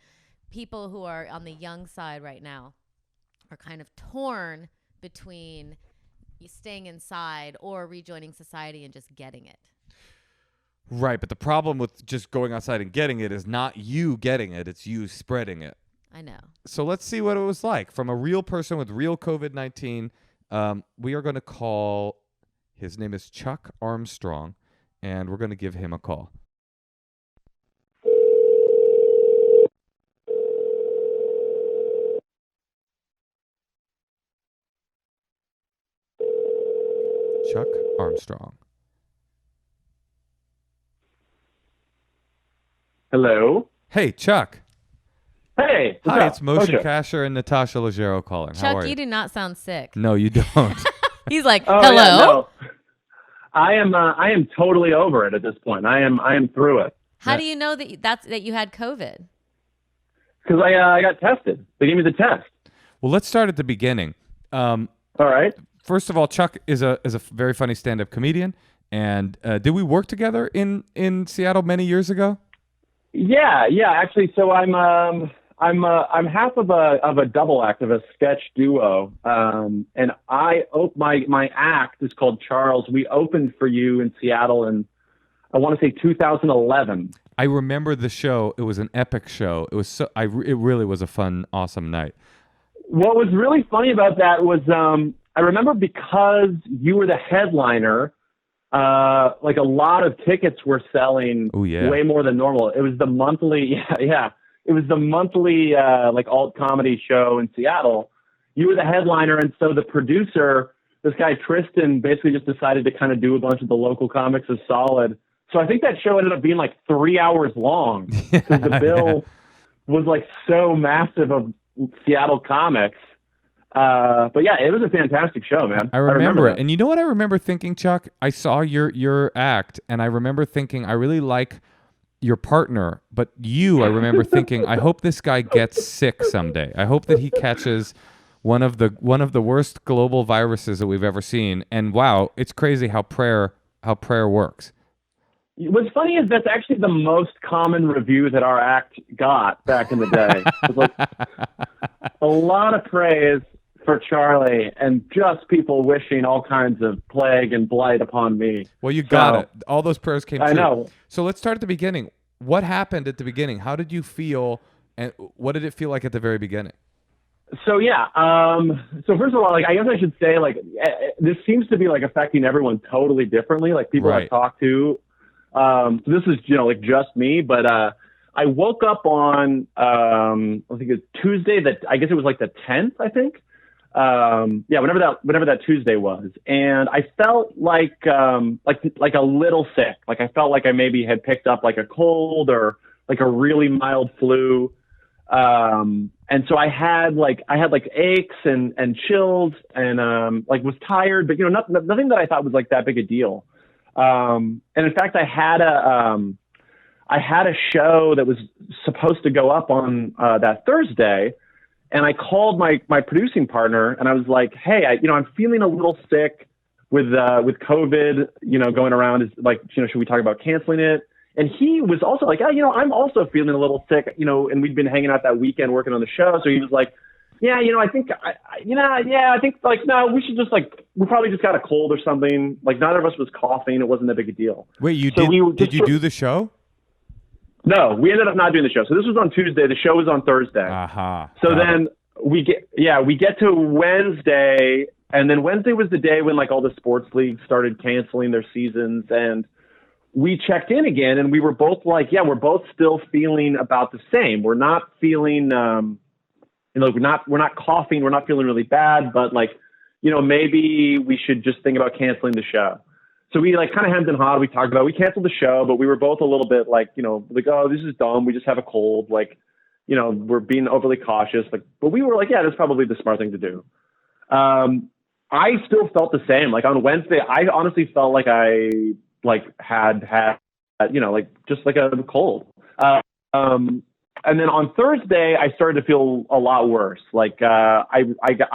Speaker 1: people who are on the young side right now are kind of torn between staying inside or rejoining society and just getting it.
Speaker 2: Right, but the problem with just going outside and getting it is not you getting it, it's you spreading it.
Speaker 1: I know.
Speaker 2: So let's see what it was like from a real person with real COVID-19. We are going to call, his name is Chuck Armstrong, and we're going to give him a call. Chuck Armstrong.
Speaker 5: Hello.
Speaker 2: Hey, Chuck.
Speaker 5: Hey.
Speaker 2: Hi, it's Moshe Kasher and Natasha Leggero calling.
Speaker 1: Chuck,
Speaker 2: How are you?
Speaker 1: You do not sound sick.
Speaker 2: No, you don't.
Speaker 1: He's like, hello.
Speaker 5: Yeah, no. I am totally over it at this point. I am through it.
Speaker 1: How do you know that you had COVID?
Speaker 5: Because I got tested. They gave me the test.
Speaker 2: Well, let's start at the beginning.
Speaker 5: All right.
Speaker 2: First of all, Chuck is a very funny stand-up comedian, and did we work together in Seattle many years ago? Yeah.
Speaker 5: Actually, so I'm half of a double act of a sketch duo, and my act is called Charles. We opened for you in Seattle in, I want to say 2011.
Speaker 2: I remember the show. It was an epic show. It was it really was a fun, awesome night.
Speaker 5: What was really funny about that was I remember because you were the headliner. Like a lot of tickets were selling way more than normal. It was the monthly, It was the monthly like alt comedy show in Seattle. You were the headliner, and so the producer, this guy Tristan, basically just decided to kind of do a bunch of the local comics as solid. So I think that show ended up being like 3 hours long because the bill was like so massive of Seattle comics. But yeah, it was a fantastic show, man.
Speaker 2: I remember it. And you know what I remember thinking, Chuck? I saw your act, and I remember thinking, I really like your partner, but I remember thinking, I hope this guy gets sick someday. I hope that he catches one of the worst global viruses that we've ever seen. And wow, it's crazy how prayer works.
Speaker 5: What's funny is that's actually the most common review that our act got back in the day. It was like a lot of praise for Charlie and just people wishing all kinds of plague and blight upon me.
Speaker 2: Well, you got it. All those prayers came true.
Speaker 5: I know.
Speaker 2: So let's start at the beginning. What happened at the beginning? How did you feel, and what did it feel like at the very beginning?
Speaker 5: So yeah, so first of all, like I guess I should say, like this seems to be like affecting everyone totally differently. Like people I've talked to. So this is like just me, but I woke up on I think it's Tuesday. I guess it was like the 10th. I think. Whenever that Tuesday was, and I felt like a little sick. Like I felt like I maybe had picked up like a cold or like a really mild flu. And so I had aches and chills and like was tired, but nothing that I thought was like that big a deal. And in fact, I had a show that was supposed to go up on that Thursday. And I called my producing partner and I was like, hey, I'm feeling a little sick with COVID, going around. Is like, should we talk about canceling it? And he was also like, I'm also feeling a little sick, and we'd been hanging out that weekend working on the show. So he was like, I think like, no, we should just like, we probably just got a cold or something. Like neither of us was coughing. It wasn't that big a deal.
Speaker 2: Wait, did you do the show?
Speaker 5: No, we ended up not doing the show. So this was on Tuesday. The show was on Thursday. So then we get to Wednesday, and then Wednesday was the day when like all the sports leagues started canceling their seasons, and we checked in again, and we were both like, we're both still feeling about the same. We're not feeling, we're not coughing. We're not feeling really bad, but like, maybe we should just think about canceling the show. So we like kind of hemmed and hawed. We canceled the show, but we were both a little bit like, like, oh, this is dumb. We just have a cold. Like, we're being overly cautious. Like, but we were like, yeah, that's probably the smart thing to do. I still felt the same. Like on Wednesday, I honestly felt like I like had like just like a cold. And then on Thursday, I started to feel a lot worse. Like I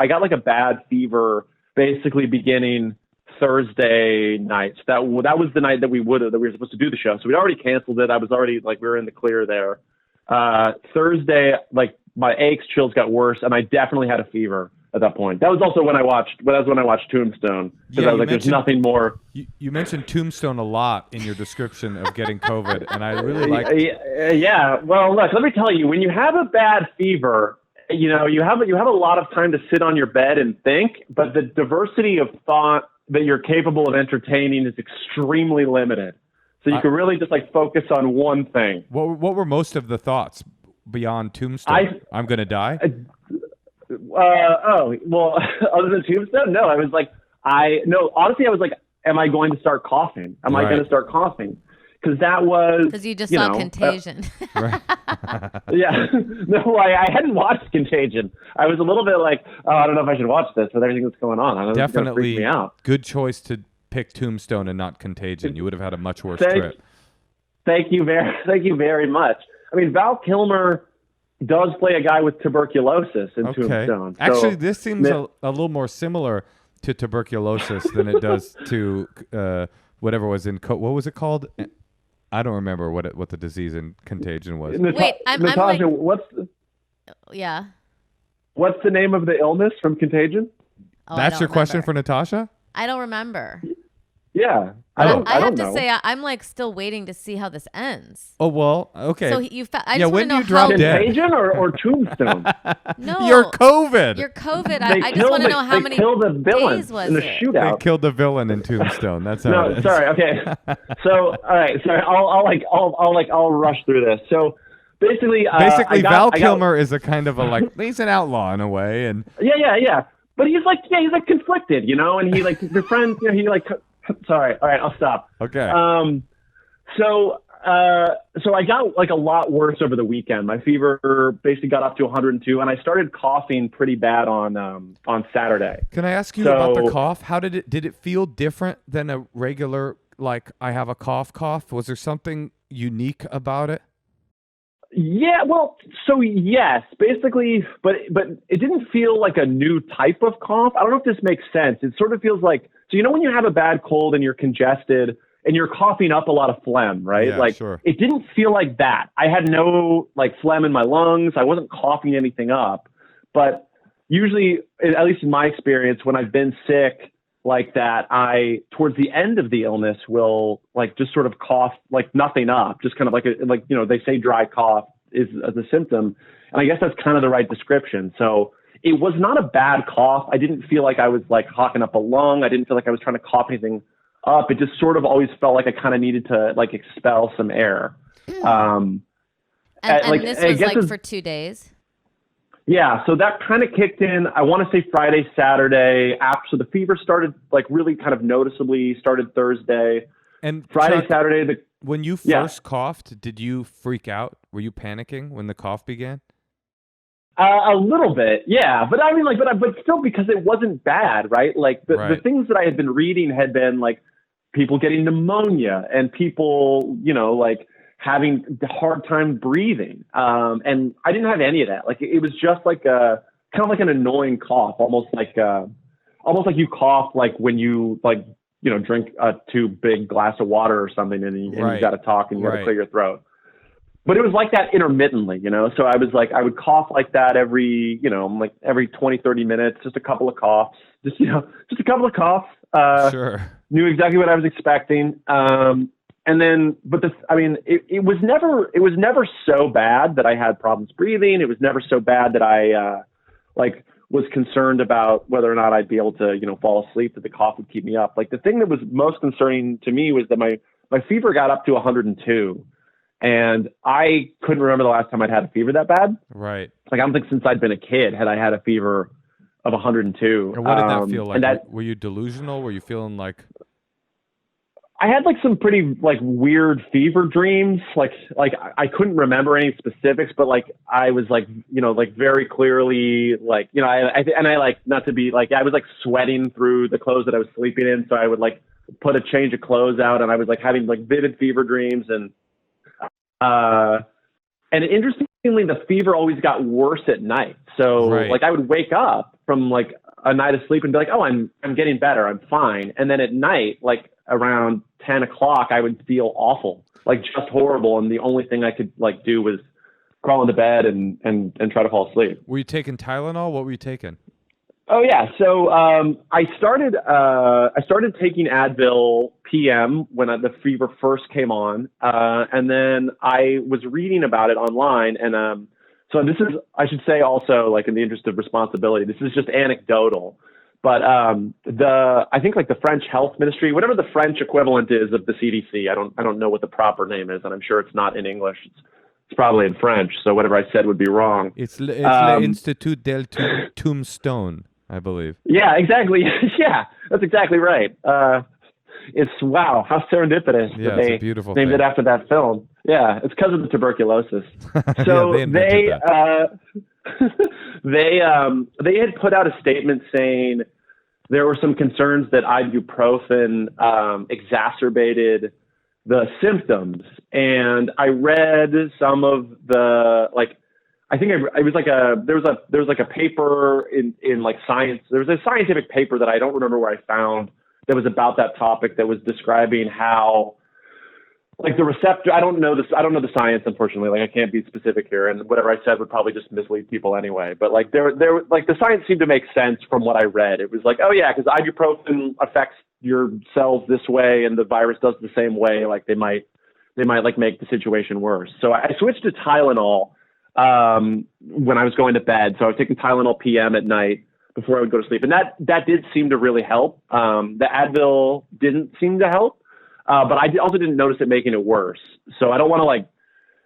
Speaker 5: got like a bad fever, basically beginning Thursday night. So that was the night that we were supposed to do the show. So we'd already canceled it. I was already like, we were in the clear there. Thursday, like my aches, chills got worse, and I definitely had a fever at that point. That was also when I watched Tombstone, because I was like, there's nothing more.
Speaker 2: You mentioned Tombstone a lot in your description of getting COVID, and I really like.
Speaker 5: Yeah. Well, look, let me tell you, when you have a bad fever, you have a lot of time to sit on your bed and think, but the diversity of thought that you're capable of entertaining is extremely limited. So you can really just like focus on one thing.
Speaker 2: What were most of the thoughts beyond Tombstone? I'm going to die?
Speaker 5: Other than Tombstone? No, I was like, honestly, I was like, am I going to start coughing? Am I going to start coughing? Because that was...
Speaker 1: Because you just saw Contagion.
Speaker 5: Yeah. No, I hadn't watched Contagion. I was a little bit like, I don't know if I should watch this with everything that's going on. I don't know,
Speaker 2: definitely
Speaker 5: it's going to freak me out.
Speaker 2: Good choice to pick Tombstone and not Contagion. You would have had a much worse trip.
Speaker 5: Thank you very much. I mean, Val Kilmer does play a guy with tuberculosis in Tombstone. So,
Speaker 2: actually, this seems a little more similar to tuberculosis than it does to whatever was in... what was it called? I don't remember what the disease in Contagion was.
Speaker 1: Wait,
Speaker 5: Natasha, what's the name of the illness from Contagion?
Speaker 2: That's your question for Natasha?
Speaker 1: I don't remember.
Speaker 5: Yeah.
Speaker 1: I have to say, I'm like still waiting to see how this ends.
Speaker 2: Oh, well, okay.
Speaker 1: So I just want to know
Speaker 2: how
Speaker 5: Contagion or Tombstone?
Speaker 1: No.
Speaker 2: You're COVID.
Speaker 1: I just want to know how many days was
Speaker 5: in the shootout.
Speaker 2: They killed the villain in Tombstone. That's how it is.
Speaker 5: Sorry. Okay. So, all right. Sorry. I'll rush through this. So basically,
Speaker 2: Val Kilmer is a kind of he's an outlaw in a way. And
Speaker 5: yeah. But he's like conflicted, and he like befriends, he like, sorry. All right, I'll stop.
Speaker 2: Okay.
Speaker 5: So So I got like a lot worse over the weekend. My fever basically got up to 102, and I started coughing pretty bad on Saturday.
Speaker 2: Can I ask you about the cough? How did it feel different than a regular, like, I have a cough? Was there something unique about it?
Speaker 5: Yeah, well, so yes, basically, but it didn't feel like a new type of cough. I don't know if this makes sense. It sort of feels like, so when you have a bad cold and you're congested and you're coughing up a lot of phlegm, right?
Speaker 2: Yeah,
Speaker 5: like
Speaker 2: sure.
Speaker 5: It didn't feel like that. I had no like phlegm in my lungs. I wasn't coughing anything up. But usually, at least in my experience, when I've been sick like that, I, towards the end of the illness, will like just sort of cough like nothing up, just kind of like they say dry cough is a symptom. And I guess that's kind of the right description. So it was not a bad cough. I didn't feel like I was like hawking up a lung. I didn't feel like I was trying to cough anything up. It just sort of always felt like I kind of needed to like expel some air.
Speaker 1: And this was like for 2 days?
Speaker 5: Yeah, so that kind of kicked in, I want to say Friday, Saturday, so the fever started like really kind of noticeably started Thursday.
Speaker 2: And
Speaker 5: Friday,
Speaker 2: Chuck,
Speaker 5: Saturday.
Speaker 2: When you first coughed, did you freak out? Were you panicking when the cough began?
Speaker 5: A little bit, yeah. But I mean, like, but still, because it wasn't bad, right? Like the things that I had been reading had been like people getting pneumonia and people, like having a hard time breathing. And I didn't have any of that. Like it was just like kind of like an annoying cough, almost like you cough like when you like, drink a too big glass of water or something and you got to talk and you got to clear your throat. But it was like that intermittently, So I was like, I would cough like that every 20, 30 minutes, just a couple of coughs, just a couple of coughs.
Speaker 2: Sure.
Speaker 5: Knew exactly what I was expecting. And then, it was never so bad that I had problems breathing. It was never so bad that I, was concerned about whether or not I'd be able to, fall asleep, that the cough would keep me up. Like the thing that was most concerning to me was that my fever got up to 102. And I couldn't remember the last time I'd had a fever that bad.
Speaker 2: Right.
Speaker 5: Like I don't think since I'd been a kid had I had a fever of 102.
Speaker 2: And what did that feel like? Were you delusional? Were you feeling like?
Speaker 5: I had like some pretty like weird fever dreams. Like I couldn't remember any specifics, but like I was like, like very clearly like, I like not to be like, I was like sweating through the clothes that I was sleeping in. So I would like put a change of clothes out and I was like having like vivid fever dreams and interestingly, the fever always got worse at night. So like I would wake up from like a night of sleep and be like, oh, I'm getting better. I'm fine. And then at night, like around 10 o'clock, I would feel awful, like just horrible. And the only thing I could like do was crawl into bed and try to fall asleep.
Speaker 2: Were you taking Tylenol? What were you taking?
Speaker 5: Oh yeah. So, I started taking Advil PM when the fever first came on. And then I was reading about it online. And, so this is, I should say also, like in the interest of responsibility, this is just anecdotal, but, I think like the French health ministry, whatever the French equivalent is of the CDC, I don't know what the proper name is. And I'm sure it's not in English. It's probably in French. So whatever I said would be wrong.
Speaker 2: It's l'Institut del Tombstone, I believe.
Speaker 5: Yeah, exactly. Yeah, that's exactly right. It's wow, how serendipitous that they named it after that film. Yeah, it's because of the tuberculosis. So they had put out a statement saying there were some concerns that ibuprofen exacerbated the symptoms, and I read some of the like. I think it was like there was like a paper in like science. There was a scientific paper that I don't remember where I found that was about that topic that was describing how like the receptor. I don't know the science, unfortunately. Like I can't be specific here, and whatever I said would probably just mislead people anyway. But like there like the science seemed to make sense from what I read. It was like, oh yeah, because ibuprofen affects your cells this way, and the virus does the same way. Like they might like make the situation worse. So I switched to Tylenol when I was going to bed. So I was taking Tylenol PM at night before I would go to sleep. And that did seem to really help. The Advil didn't seem to help, but I also didn't notice it making it worse. So I don't want to like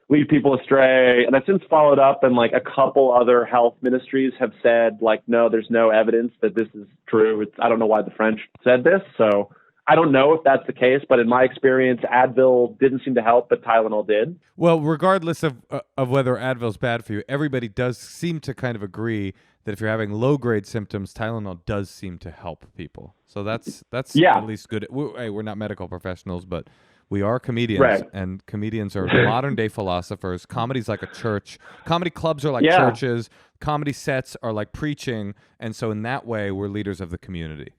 Speaker 5: lead people astray. And I've since followed up, and like a couple other health ministries have said like, no, there's no evidence that this is true. I don't know why the French said this. So I don't know if that's the case, but in my experience, Advil didn't seem to help, but Tylenol did.
Speaker 2: Well, regardless of whether Advil's bad for you, everybody does seem to kind of agree that if you're having low-grade symptoms, Tylenol does seem to help people. So that's at least good. We're not medical professionals, but we are comedians,
Speaker 5: right.
Speaker 2: And comedians are modern-day philosophers. Comedy's like a church. Comedy clubs are like churches. Comedy sets are like preaching, and so in that way, we're leaders of the community.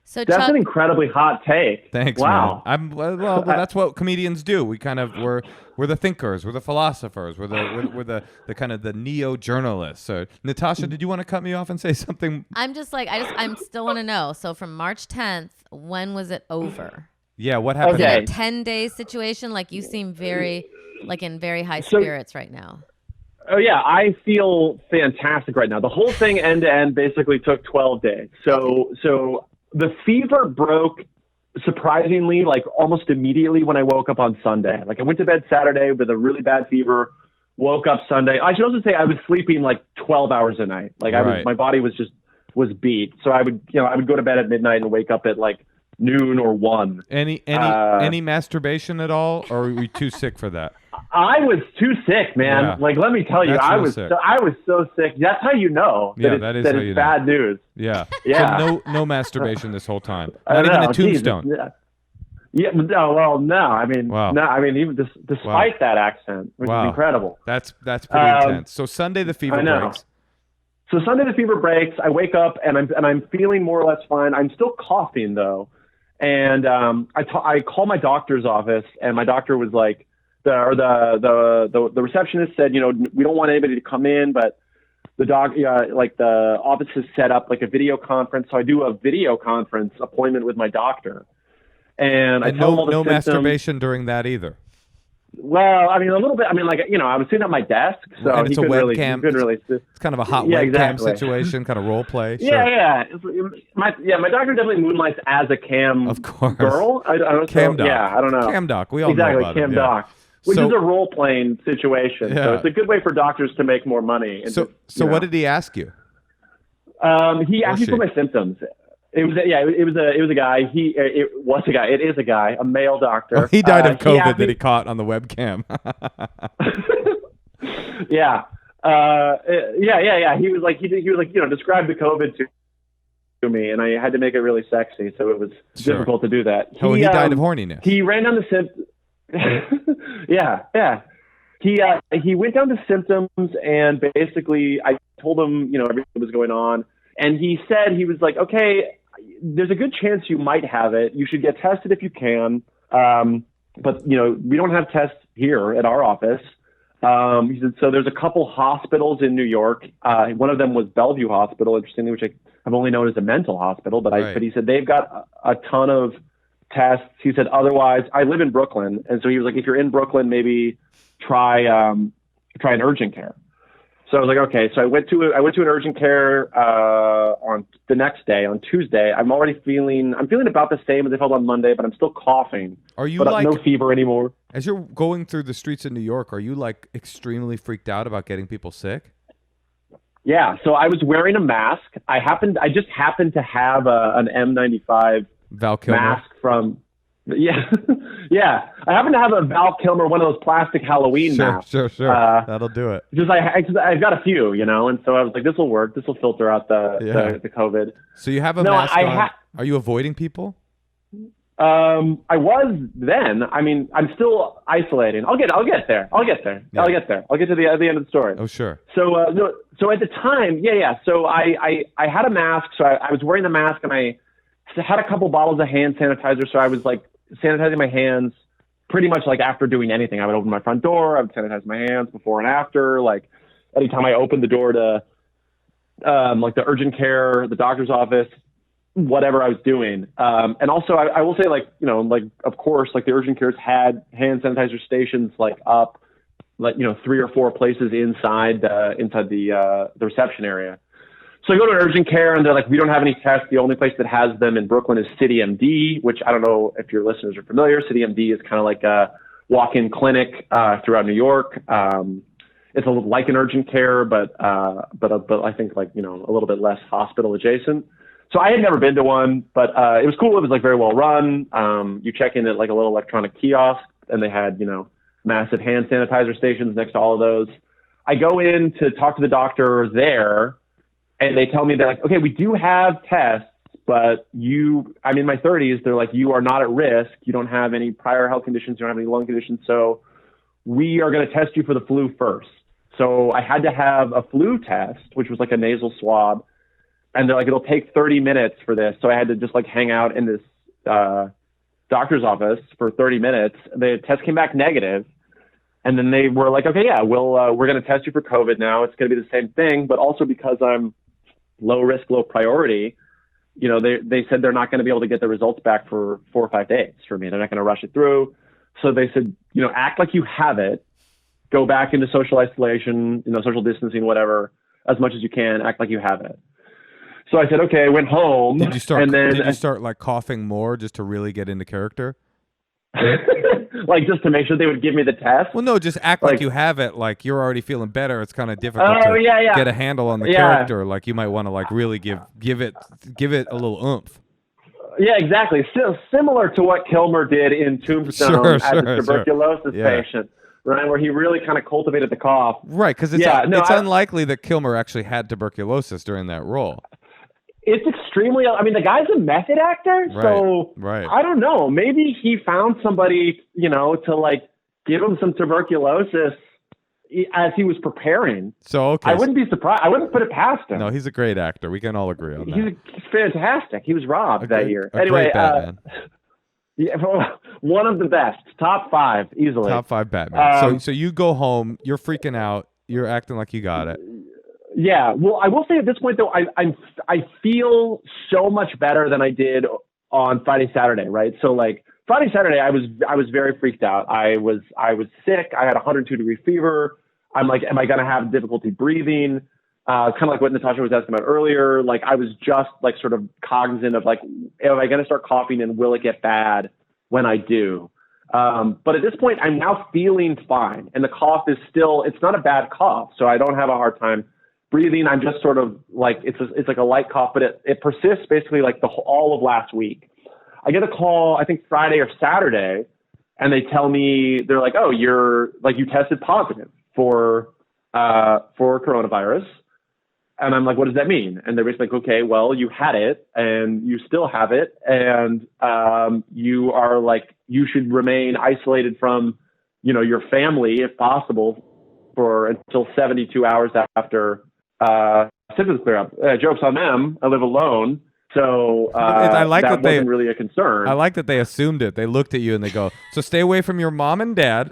Speaker 1: So
Speaker 5: that's
Speaker 1: Chuck,
Speaker 5: an incredibly hot take.
Speaker 2: Thanks,
Speaker 5: wow.
Speaker 2: man. Well, that's what comedians do. We kind of we're the thinkers, we're the philosophers, we're the kind of the neo-journalists. So, Natasha, did you want to cut me off and say something?
Speaker 1: I'm still want to know. So from March 10th, when was it over?
Speaker 2: Yeah, what happened?
Speaker 1: Was it a 10-day situation? Like you seem in very high spirits right now.
Speaker 5: Oh yeah, I feel fantastic right now. The whole thing end to end basically took 12 days. So the fever broke surprisingly, like almost immediately when I woke up on Sunday. Like I went to bed Saturday with a really bad fever, woke up Sunday. I should also say I was sleeping like 12 hours a night. Like my body was beat. So I would go to bed at midnight and wake up at like noon or 1.
Speaker 2: Any masturbation at all, or were you too sick for that?
Speaker 5: I was too sick, man. Yeah. Like, let me tell you, I was so sick. That's how you know that it's bad news.
Speaker 2: Yeah.
Speaker 5: Yeah.
Speaker 2: So no masturbation this whole time. Not even a tombstone.
Speaker 5: Jesus. Yeah. No. Well, no. I mean, no. I mean, even despite that accent, which is incredible.
Speaker 2: That's pretty intense. So Sunday the fever breaks.
Speaker 5: So Sunday the fever breaks. I wake up and I'm feeling more or less fine. I'm still coughing though, and I call my doctor's office, and my doctor was like. The receptionist said, we don't want anybody to come in, but the office has set up like a video conference. So I do a video conference appointment with my doctor, and I tell him all the symptoms.
Speaker 2: Masturbation during that either.
Speaker 5: Well, I mean, a little bit. I mean, like, I was sitting at my desk, so
Speaker 2: and it's
Speaker 5: he
Speaker 2: a
Speaker 5: couldn't
Speaker 2: webcam.
Speaker 5: really.
Speaker 2: It's kind of a hot webcam situation, kind of role play. Sure.
Speaker 5: Yeah. My doctor definitely moonlights as a cam girl. I don't
Speaker 2: cam doc.
Speaker 5: Yeah, I don't know.
Speaker 2: Cam doc. We all know about
Speaker 5: cam
Speaker 2: it.
Speaker 5: doc. Which is a role-playing situation, so it's a good way for doctors to make more money.
Speaker 2: So what did he ask you?
Speaker 5: He asked me for my symptoms. It was a guy. It is a guy, a male doctor.
Speaker 2: Oh, he died of COVID that he caught on the webcam.
Speaker 5: Yeah. He was like, describe the COVID to me, and I had to make it really sexy, so it was difficult to do that.
Speaker 2: He died of horniness.
Speaker 5: He ran down the symptoms. Yeah. He went down to symptoms, and basically I told him, everything that was going on. And he said, he was like, okay, there's a good chance you might have it. You should get tested if you can. But we don't have tests here at our office. He said, so there's a couple hospitals in New York. One of them was Bellevue Hospital, interestingly, which I've only known as a mental hospital, but he said they've got a ton of tests. He said, otherwise, I live in Brooklyn. And so he was like, if you're in Brooklyn, maybe try an urgent care. So I was like, okay. So I went to an urgent care on the next day, on Tuesday. I'm feeling about the same as I felt on Monday, but I'm still coughing.
Speaker 2: Are you
Speaker 5: but no fever anymore?
Speaker 2: As you're going through the streets of New York, are you like extremely freaked out about getting people sick?
Speaker 5: Yeah. So I was wearing a mask. I just happened to have an N95
Speaker 2: Val Kilmer
Speaker 5: mask from. Yeah. I happen to have a Val Kilmer, one of those plastic Halloween masks.
Speaker 2: Sure. That'll do it.
Speaker 5: Just I've got a few, and so I was like, this will work. This will filter out the COVID.
Speaker 2: So you have a mask on. Are you avoiding people?
Speaker 5: I was then. I mean, I'm still isolating. I'll get there. Yeah. I'll get to the end of the story.
Speaker 2: Oh, sure.
Speaker 5: So so at the time, So I had a mask. So I was wearing the mask, and I had a couple bottles of hand sanitizer. So I was like sanitizing my hands pretty much like after doing anything. I would open my front door. I would sanitize my hands before and after. Like anytime I opened the door to like the urgent care, the doctor's office, whatever I was doing. And also I will say of course, like the urgent cares had hand sanitizer stations up 3 or 4 places inside the reception area. So I go to an urgent care, and they're like, we don't have any tests. The only place that has them in Brooklyn is CityMD, which I don't know if your listeners are familiar. CityMD is kind of like a walk-in clinic throughout New York. It's a little like an urgent care, but I think a little bit less hospital adjacent. So I had never been to one, but it was cool. It was like very well run. You check in at like a little electronic kiosk, and they had, massive hand sanitizer stations next to all of those. I go in to talk to the doctor there, and they tell me they're like, okay, we do have tests, but I'm in my 30s. They're like, you are not at risk. You don't have any prior health conditions. You don't have any lung conditions. So we are going to test you for the flu first. So I had to have a flu test, which was like a nasal swab. And they're like, it'll take 30 minutes for this. So I had to just like hang out in this doctor's office for 30 minutes. The test came back negative. And then they were like, okay, yeah, we're going to test you for COVID now. It's going to be the same thing. But also because I'm low risk, low priority, they said they're not going to be able to get the results back for 4 or 5 days for me. They're not going to rush it through. So they said, act like you have it. Go back into social isolation, social distancing, whatever, as much as you can. Act like you have it. So I said, okay, I went home.
Speaker 2: Did you start like coughing more just to really get into character?
Speaker 5: Like just to make sure they would give me the test?
Speaker 2: Well, no, just act like you have it. Like you're already feeling better. It's kind of difficult to get a handle on the character. Like you might want to like really give it a little oomph.
Speaker 5: Yeah, exactly. Still similar to what Kilmer did in Tombstone as a tuberculosis patient. Right, where he really kind of cultivated the cough.
Speaker 2: Right, because it's unlikely that Kilmer actually had tuberculosis during that role.
Speaker 5: It's extremely. I mean, the guy's a method actor, so I don't know. Maybe he found somebody, to like give him some tuberculosis as he was preparing.
Speaker 2: So okay,
Speaker 5: I wouldn't be surprised. I wouldn't put it past him.
Speaker 2: No, he's a great actor. We can all agree on that.
Speaker 5: He's fantastic. He was robbed that year. Anyway. Yeah, one of the best. Top 5, easily.
Speaker 2: Top 5 Batman. So you go home. You're freaking out. You're acting like you got it.
Speaker 5: Yeah. Well, I will say at this point though, I feel so much better than I did on Friday, Saturday. Right. So like Friday, Saturday, I was very freaked out. I was sick. I had 102-degree fever. I'm like, am I going to have difficulty breathing? Kind of like what Natasha was asking about earlier. Like I was just like sort of cognizant of like, am I going to start coughing and will it get bad when I do? But at this point, I'm now feeling fine. And the cough is still, it's not a bad cough. So I don't have a hard time breathing. I'm just sort of like, it's like a light cough, but it persists basically like all of last week. I get a call, I think Friday or Saturday, and they tell me, they're like, oh, you tested positive for coronavirus. And I'm like, what does that mean? And they're basically like, okay, well, you had it and you still have it. And you are like, you should remain isolated from, your family if possible until 72 hours after symptoms clear up. Joke's on them. I live alone. So
Speaker 2: I like
Speaker 5: that wasn't really a concern.
Speaker 2: I like that they assumed it. They looked at you and they go, so stay away from your mom and dad,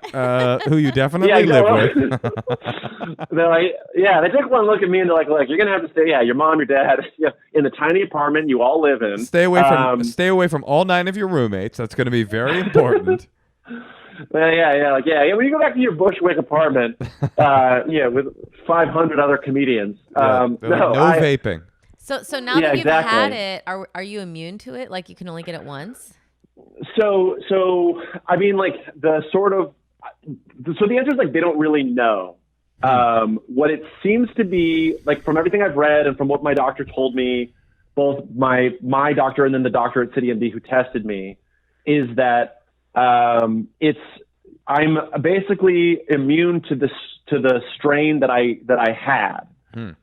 Speaker 2: who you definitely live with.
Speaker 5: They're like, they take one look at me and they're like, look, you're going to have to stay, your mom, your dad, in the tiny apartment you all live in.
Speaker 2: Stay away from all 9 of your roommates. That's going to be very important.
Speaker 5: When you go back to your Bushwick apartment, with 500 other comedians.
Speaker 2: No vaping.
Speaker 1: So now that you've had it, are you immune to it? Like you can only get it once?
Speaker 5: So I mean, like the answer is like they don't really know. What it seems to be, like from everything I've read and from what my doctor told me, both my doctor and then the doctor at CityMD who tested me, is that I'm basically immune to the strain that I had.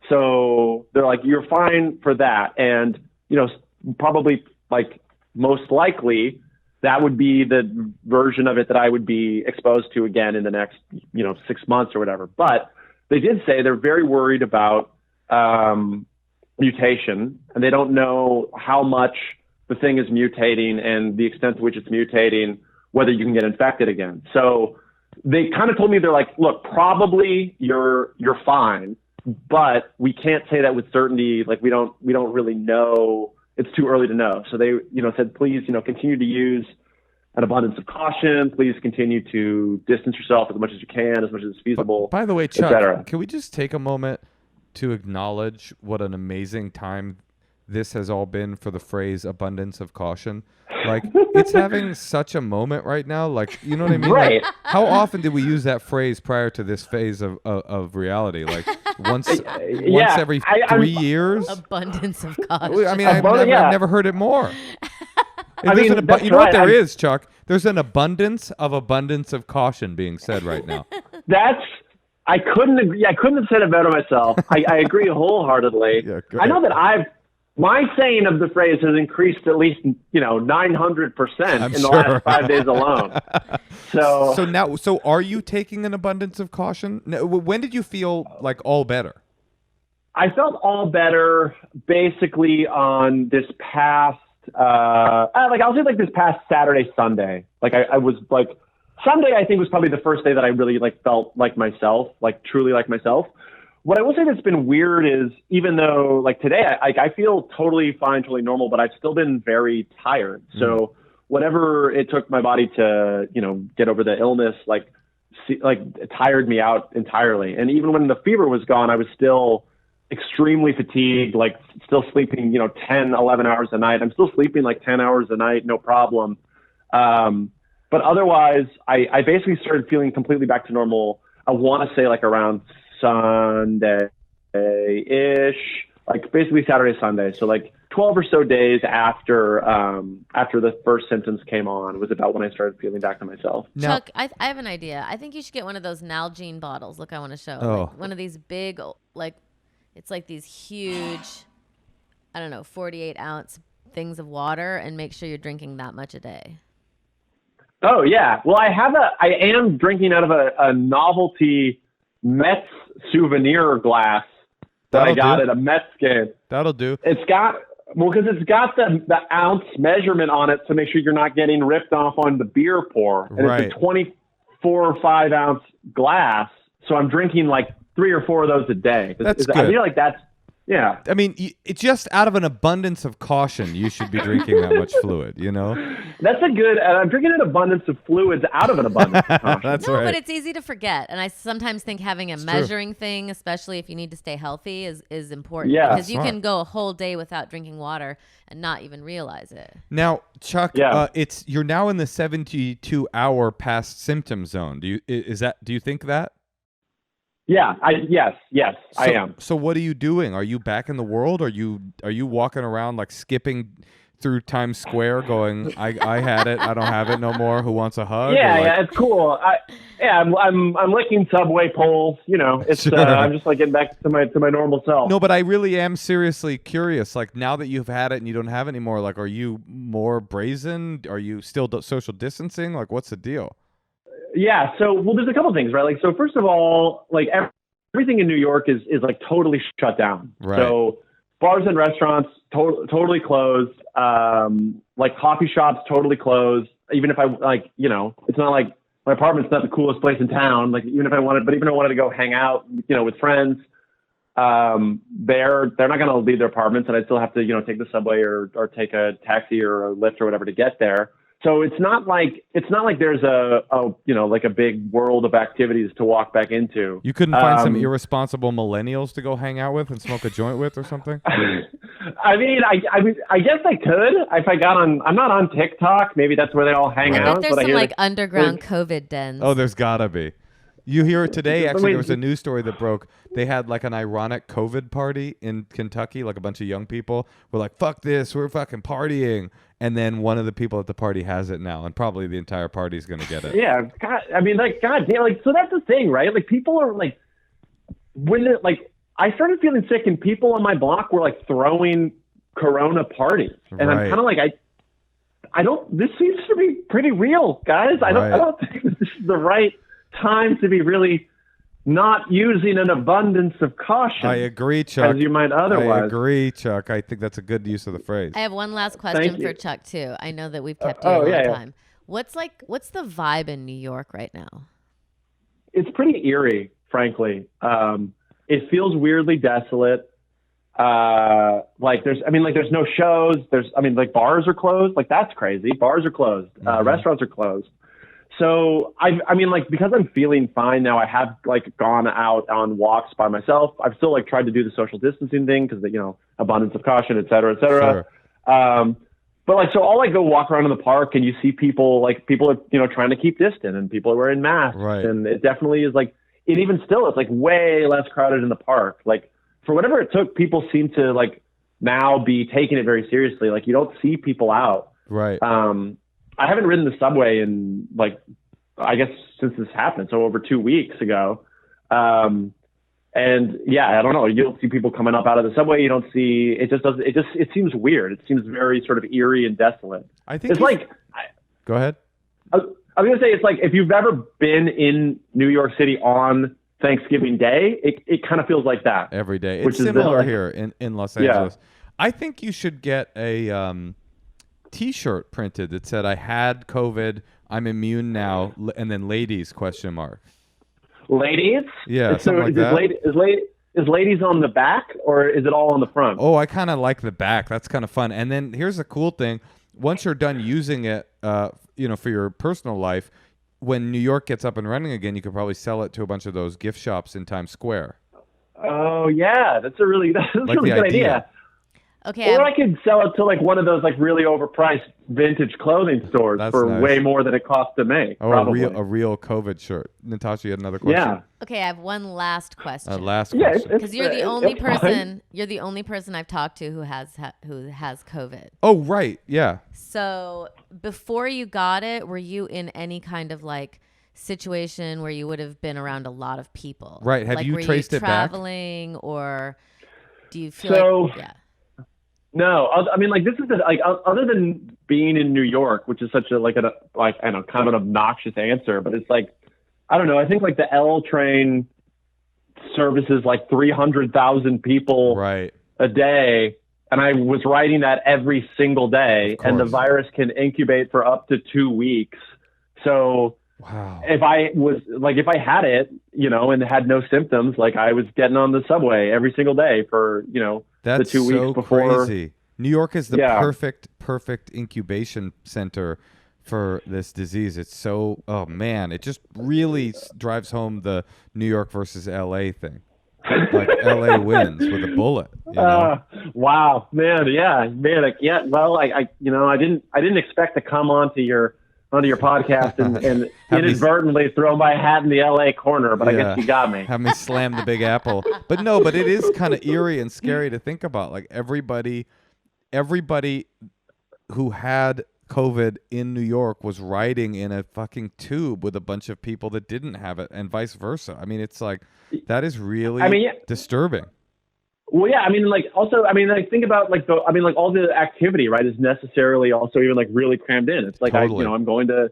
Speaker 5: So they're like, you're fine for that. And, probably like most likely that would be the version of it that I would be exposed to again in the next, 6 months or whatever. But they did say they're very worried about mutation, and they don't know how much the thing is mutating and the extent to which it's mutating, whether you can get infected again. So they kind of told me, they're like, look, probably you're fine, but we can't say that with certainty. Like we don't really know. It's too early to know. So they, said, please, continue to use an abundance of caution. Please continue to distance yourself as much as you can, as much as is feasible.
Speaker 2: By the way, Chuck, can we just take a moment to acknowledge what an amazing time this has all been for the phrase abundance of caution? Like, it's having such a moment right now. Like, you know what I mean?
Speaker 5: Right.
Speaker 2: Like, how often did we use that phrase prior to this phase of reality? Like, once every 3 years.
Speaker 1: Abundance of caution.
Speaker 2: I mean, I've never heard it more. You know what there is, Chuck? There's an abundance of caution being said right now.
Speaker 5: I couldn't have said it better myself. I agree wholeheartedly.
Speaker 2: Yeah,
Speaker 5: I know that my saying of the phrase has increased at least 900% in the last 5 days alone.
Speaker 2: So are you taking an abundance of caution? When did you feel like all better?
Speaker 5: I felt all better basically on this past I'll say this past Saturday, Sunday. I was Sunday, I think, was probably the first day that I really felt like myself, truly like myself. What I will say that's been weird is even though today I feel totally fine, totally normal, but I've still been very tired. So whatever it took my body to, get over the illness, it tired me out entirely. And even when the fever was gone, I was still extremely fatigued, still sleeping, 10, 11 hours a night. I'm still sleeping 10 hours a night, no problem. But otherwise, I basically started feeling completely back to normal. I want to say around Sunday-ish, basically Saturday, Sunday. So 12 or so days after the first symptoms came on was about when I started feeling back to myself.
Speaker 1: Chuck, I have an idea. I think you should get one of those Nalgene bottles. Look, I want to show. One of these big, it's these huge, 48-ounce things of water, and make sure you're drinking that much a day.
Speaker 5: Oh yeah. Well, I am drinking out of a novelty Mets souvenir glass that I got at a Mets game.
Speaker 2: That'll do.
Speaker 5: It's got the ounce measurement on it to make sure you're not getting ripped off on the beer pour. And it's a 24 or 5 ounce glass. So I'm drinking 3 or 4 of those a day.
Speaker 2: That's good.
Speaker 5: I feel like that's, yeah.
Speaker 2: I mean, it's just out of an abundance of caution, you should be drinking that much fluid,
Speaker 5: That's I'm drinking an abundance of fluids out of an abundance of caution.
Speaker 2: That's
Speaker 1: right.
Speaker 2: No,
Speaker 1: but it's easy to forget. And I sometimes think having a measuring thing, especially if you need to stay healthy, is important.
Speaker 5: Yeah.
Speaker 1: Because you can go a whole day without drinking water and not even realize it.
Speaker 2: Now, Chuck, you're now in the 72-hour past symptom zone. Do you think that?
Speaker 5: Yeah, yes, I am.
Speaker 2: So what are you doing? Are you back in the world? Are you walking around skipping through Times Square going, I had it, I don't have it no more, who wants a hug?
Speaker 5: Yeah, it's cool. I'm licking subway poles, it's
Speaker 2: Sure.
Speaker 5: I'm just getting back to my normal self.
Speaker 2: No, but I really am seriously curious. Now that you've had it and you don't have it anymore, are you more brazen? Are you still social distancing? What's the deal?
Speaker 5: Yeah. So, there's a couple things, right? So first of all, everything in New York is totally shut down.
Speaker 2: Right.
Speaker 5: So bars and restaurants totally closed. Coffee shops totally closed. Even if I it's not like my apartment's not the coolest place in town. Even if I wanted to go hang out, with friends, they're not going to leave their apartments, and I still have to, take the subway or take a taxi or a Lyft or whatever to get there. So it's not like there's a big world of activities to walk back into.
Speaker 2: You couldn't find some irresponsible millennials to go hang out with and smoke a joint with or something?
Speaker 5: I mean, I guess I could if I got on. I'm not on TikTok. Maybe that's where they all hang out.
Speaker 1: There's some underground COVID dens.
Speaker 2: Oh, there's gotta be. You hear it today. Actually, there was a news story that broke. They had an ironic COVID party in Kentucky. A bunch of young people were like, "Fuck this, we're fucking partying." And then one of the people at the party has it now, and probably the entire party is going to get it.
Speaker 5: Yeah, God, I mean, God damn, so that's the thing, right? People are when I started feeling sick, and people on my block were throwing Corona parties, and I'm kind of I don't. This seems to be pretty real, guys. I don't think this is the right time to be really not using an abundance of caution.
Speaker 2: I agree, Chuck.
Speaker 5: As you might otherwise.
Speaker 2: I agree, Chuck. I think that's a good use of the phrase.
Speaker 1: I have one last question for Chuck too. I know that we've kept you a long time. What's the vibe in New York right now?
Speaker 5: It's pretty eerie, frankly. It feels weirdly desolate. There's no shows. Bars are closed. That's crazy. Bars are closed. Restaurants are closed. So because I'm feeling fine now, I have gone out on walks by myself. I've still tried to do the social distancing thing because abundance of caution, et cetera, et cetera. Sure. So I'll go walk around in the park and you see people are trying to keep distant and people are wearing masks.
Speaker 2: Right.
Speaker 5: And it definitely is and even still, it's like way less crowded in the park. Like for whatever it took, people seem to like now be taking it very seriously. Like you don't see people out.
Speaker 2: Right.
Speaker 5: I haven't ridden the subway in like, I guess since this happened. So over 2 weeks ago. And yeah, I don't know. You don't see people coming up out of the subway. You don't see, it seems weird. It seems very sort of eerie and desolate.
Speaker 2: I think
Speaker 5: it's like,
Speaker 2: go ahead.
Speaker 5: I was going to say, it's like, if you've ever been in New York City on Thanksgiving Day, it kind of feels like that.
Speaker 2: Every day. It's similar here in Los Angeles. Yeah. I think you should get a T-shirt printed that said, I had COVID, I'm immune now, and then ladies, ?
Speaker 5: Ladies?
Speaker 2: Yeah, something like that.
Speaker 5: Is ladies on the back, or is it all on the front?
Speaker 2: Oh, I kind of like the back. That's kind of fun. And then here's the cool thing. Once you're done using it, for your personal life, when New York gets up and running again, you could probably sell it to a bunch of those gift shops in Times Square.
Speaker 5: Oh, yeah. That's a really good idea.
Speaker 1: Okay.
Speaker 5: Or I could sell it to like one of those like really overpriced vintage clothing stores way more than it costs to make.
Speaker 2: Oh,
Speaker 5: probably.
Speaker 2: a real COVID shirt. Natasha, you had another question?
Speaker 5: Yeah.
Speaker 1: Okay, I have one last question.
Speaker 2: Last question.
Speaker 1: Because you're the only person. You're the only person I've talked to who has COVID.
Speaker 2: Oh, right. Yeah.
Speaker 1: So before you got it, were you in any kind of like situation where you would have been around a lot of people?
Speaker 2: Right. Have you traced it back?
Speaker 1: Traveling, or do you feel like
Speaker 5: No, I mean, like, this is other than being in New York, which is such a I don't know, kind of an obnoxious answer, but it's like, I don't know. I think like the L train services like 300,000 people a day, and I was riding that every single day, and the virus can incubate for up to 2 weeks. So
Speaker 2: wow.
Speaker 5: If I had it, and had no symptoms, like I was getting on the subway every single day for,
Speaker 2: that's
Speaker 5: the 2 weeks before.
Speaker 2: Crazy. New York is the perfect incubation center for this disease. It's so, oh man, it just really drives home the New York versus LA thing. Like LA wins with a bullet.
Speaker 5: Wow, man, yeah, man, Well, I didn't expect to come onto your podcast and inadvertently throw my hat in the LA corner, but I guess you got me.
Speaker 2: Have me slam the Big Apple. But it is kind of eerie and scary to think about. Like everybody who had COVID in New York was riding in a fucking tube with a bunch of people that didn't have it, and vice versa. I mean, it's like, that is really disturbing.
Speaker 5: Well, yeah, I mean, like, also, I mean, like, think about, like, all the activity, right, is necessarily also even, like, really crammed in. It's like,
Speaker 2: totally.
Speaker 5: I'm going to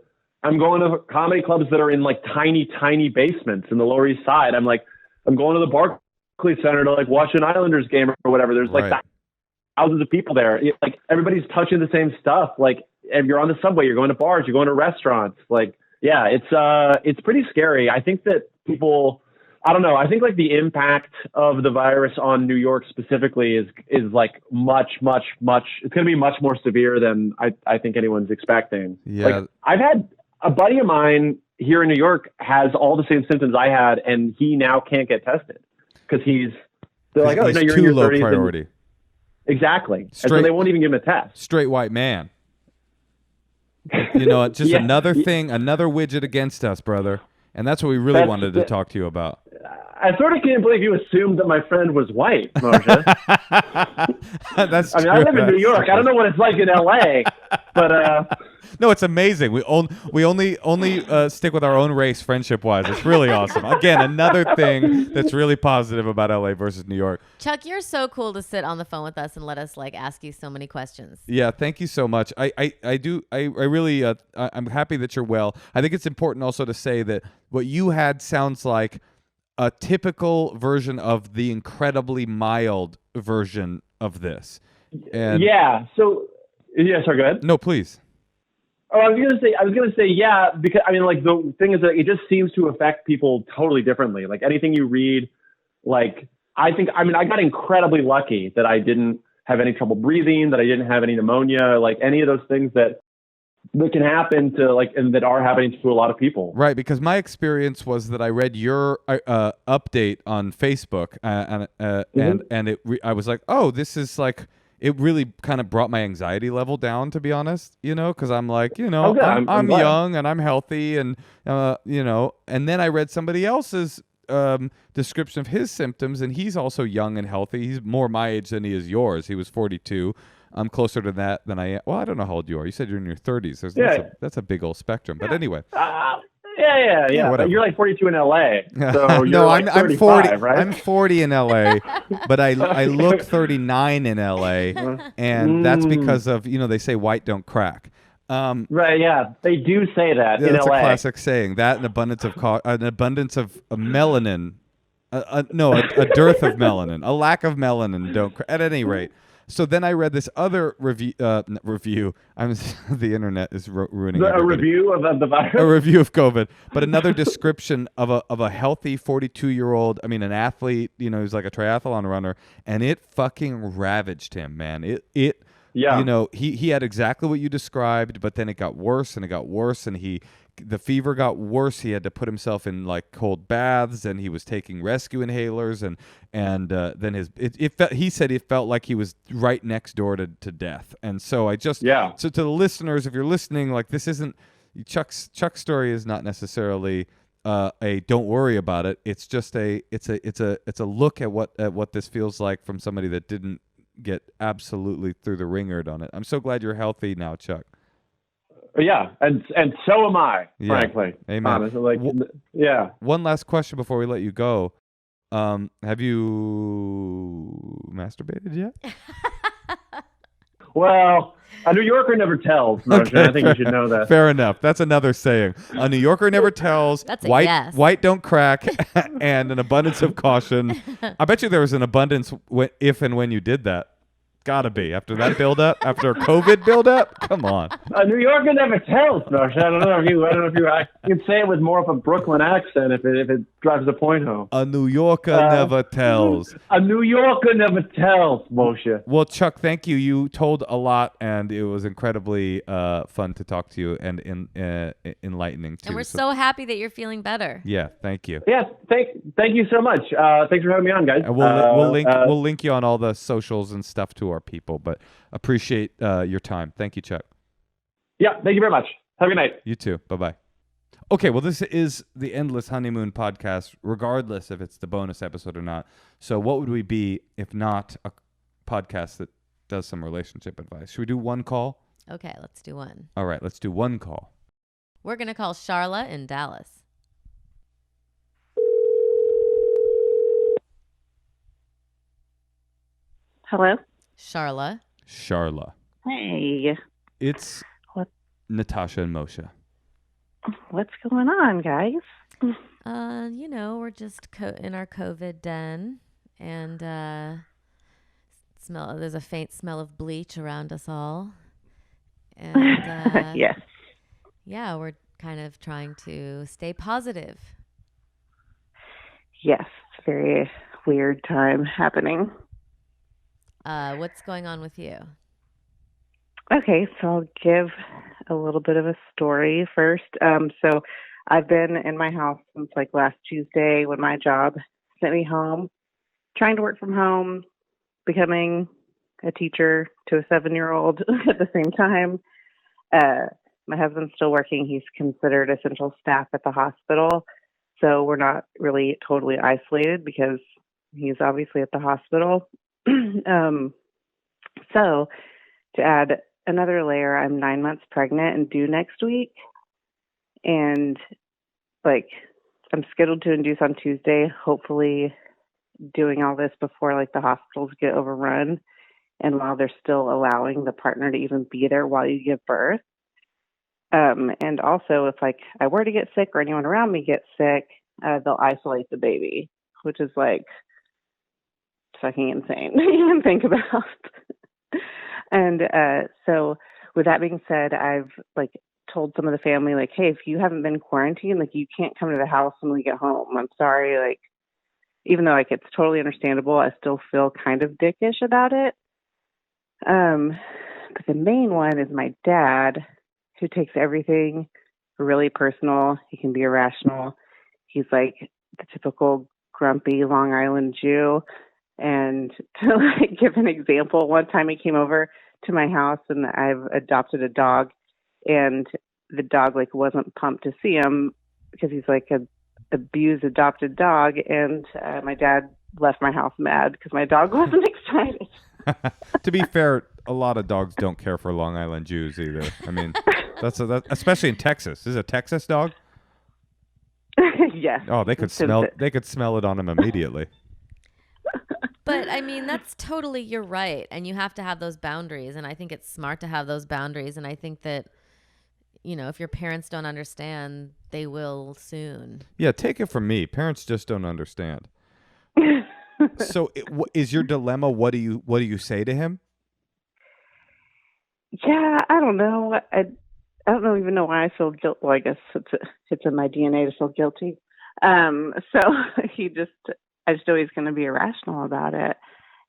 Speaker 5: comedy clubs that are in, like, tiny, tiny basements in the Lower East Side. I'm going to the Barclays Center to, like, watch an Islanders game or whatever. There's, like, thousands of people there. Like, everybody's touching the same stuff. Like, if you're on the subway, you're going to bars, you're going to restaurants. Like, yeah, it's pretty scary. I think that people... I don't know. I think like the impact of the virus on New York specifically is like much. It's going to be much more severe than I think anyone's expecting.
Speaker 2: Yeah.
Speaker 5: Like, I've had a buddy of mine here in New York has all the same symptoms I had, and he now can't get tested because they're like, oh no, you're in your 30s.
Speaker 2: Priority.
Speaker 5: Exactly. And so they won't even give him a test.
Speaker 2: Straight white man. Just another thing, another widget against us, brother. And that's what we really wanted to talk to you about.
Speaker 5: I sort of can't believe you assumed that my friend was white, Moshe.
Speaker 2: That's true.
Speaker 5: I live in New York. I don't know what it's like in LA, but
Speaker 2: no, it's amazing. We only stick with our own race, friendship wise. It's really awesome. Again, another thing that's really positive about LA versus New York.
Speaker 1: Chuck, you're so cool to sit on the phone with us and let us like ask you so many questions.
Speaker 2: Yeah, thank you so much. I really I'm happy that you're well. I think it's important also to say that what you had sounds like a typical version of the incredibly mild version of this. And
Speaker 5: sorry, go ahead.
Speaker 2: No, please.
Speaker 5: Oh, I was gonna say, yeah, because I mean, like, the thing is that it just seems to affect people totally differently. Like anything you read, like, I got incredibly lucky that I didn't have any trouble breathing, that I didn't have any pneumonia, like any of those things that can happen to, like, and that are happening to a lot of people.
Speaker 2: Right, because my experience was that I read your update on Facebook, I was like, oh, this is like. It really kind of brought my anxiety level down, to be honest, because I'm like, I'm young and I'm healthy and, and then I read somebody else's description of his symptoms, and he's also young and healthy. He's more my age than he is yours. He was 42. I'm closer to that than I am. Well, I don't know how old you are. You said you're in your 30s. That's a big old spectrum. But anyway.
Speaker 5: Yeah. You're like 42 in LA. So
Speaker 2: no,
Speaker 5: like
Speaker 2: I'm 40. Right? I'm 40 in LA, but I look 39 in LA, and that's because of they say white don't crack.
Speaker 5: Right. Yeah, they do say that in LA.
Speaker 2: That's a classic saying. That an abundance of melanin. A dearth of melanin, a lack of melanin. Don't crack. At any rate. So then I read this other review. The internet is ruining everybody.
Speaker 5: A review of the virus.
Speaker 2: A review of COVID, but another description of a healthy 42-year-old. I mean, an athlete. He's like a triathlon runner, and it fucking ravaged him, man. Yeah. He had exactly what you described, but then it got worse and it got worse, and the fever got worse. He had to put himself in like cold baths, and he was taking rescue inhalers, and then he said it felt like he was right next door to death. And so so to the listeners, if you're listening, like this isn't Chuck's story is not necessarily a don't worry about it. It's just it's a look at what this feels like from somebody that didn't get absolutely through the ringer on it. I'm so glad you're healthy now, Chuck.
Speaker 5: Yeah, and so am I, frankly.
Speaker 2: Amen.
Speaker 5: Honestly,
Speaker 2: One last question before we let you go. Have you masturbated yet?
Speaker 5: Well, a New Yorker never tells, Moshe. I think you should know that.
Speaker 2: Fair enough. That's another saying. A New Yorker never tells.
Speaker 1: That's yes.
Speaker 2: White don't crack, and an abundance of caution. I bet you there was an abundance if and when you did that. Gotta be after that build-up, after a COVID build-up. Come on.
Speaker 5: A New Yorker never tells, Moshe. I don't know if you can say it with more of a Brooklyn accent if it drives the point home.
Speaker 2: A New Yorker never tells.
Speaker 5: A New Yorker never tells, Moshe.
Speaker 2: Well, Chuck, thank you. You told a lot, and it was incredibly fun to talk to you and enlightening too.
Speaker 1: And we're so happy that you're feeling better.
Speaker 2: Yeah, thank you.
Speaker 5: Yes, thank you so much. Thanks for having me on, guys.
Speaker 2: And we'll link you on all the socials and stuff to our people, but appreciate your time. Thank you, Chuck.
Speaker 5: Yeah, thank you very much. Have a good night.
Speaker 2: You too. Bye-bye. Okay, well, this is the Endless Honeymoon podcast, regardless if it's the bonus episode or not. So what would we be if not a podcast that does some relationship advice? Should we do one call?
Speaker 1: Okay, let's do one.
Speaker 2: All right, let's do one call.
Speaker 1: We're going to call Charla in Dallas.
Speaker 6: Hello?
Speaker 1: Charla.
Speaker 6: Hey.
Speaker 2: It's Natasha and Moshe.
Speaker 6: What's going on, guys?
Speaker 1: We're just in our COVID den, and there's a faint smell of bleach around us all. And
Speaker 6: yes.
Speaker 1: Yeah, we're kind of trying to stay positive.
Speaker 6: Yes, it's a very weird time happening.
Speaker 1: What's going on with you?
Speaker 6: Okay, so I'll give a little bit of a story first. So I've been in my house since like last Tuesday when my job sent me home, trying to work from home, becoming a teacher to a 7-year-old at the same time. My husband's still working. He's considered essential staff at the hospital. So we're not really totally isolated because he's obviously at the hospital. So to add another layer, I'm 9 months pregnant and due next week. And I'm scheduled to induce on Tuesday, hopefully doing all this before the hospitals get overrun and while they're still allowing the partner to even be there while you give birth. And also if I were to get sick or anyone around me gets sick, they'll isolate the baby, which is fucking insane to even think about. And so with that being said, I've told some of the family hey, if you haven't been quarantined, you can't come to the house when we get home. I'm sorry. Even though it's totally understandable, I still feel kind of dickish about it. But the main one is my dad, who takes everything really personal. He can be irrational. He's the typical grumpy Long Island Jew. And to give an example, one time he came over to my house and I've adopted a dog, and the dog wasn't pumped to see him because he's a abused adopted dog, and my dad left my house mad because my dog wasn't excited.
Speaker 2: To be fair, a lot of dogs don't care for Long Island Jews either. I mean, that's especially in Texas. This is a Texas dog?
Speaker 6: Yeah.
Speaker 2: Oh, they could smell it on him immediately.
Speaker 1: But I mean, that's totally, you're right. And you have to have those boundaries. And I think it's smart to have those boundaries. And I think that, you know, if your parents don't understand, they will soon.
Speaker 2: Yeah, take it from me. Parents just don't understand. So is your dilemma, what do you say to him?
Speaker 6: Yeah, I don't know. I don't even know why I feel guilt. Well, I guess it's in my DNA to feel guilty. So I just know he's going to be irrational about it.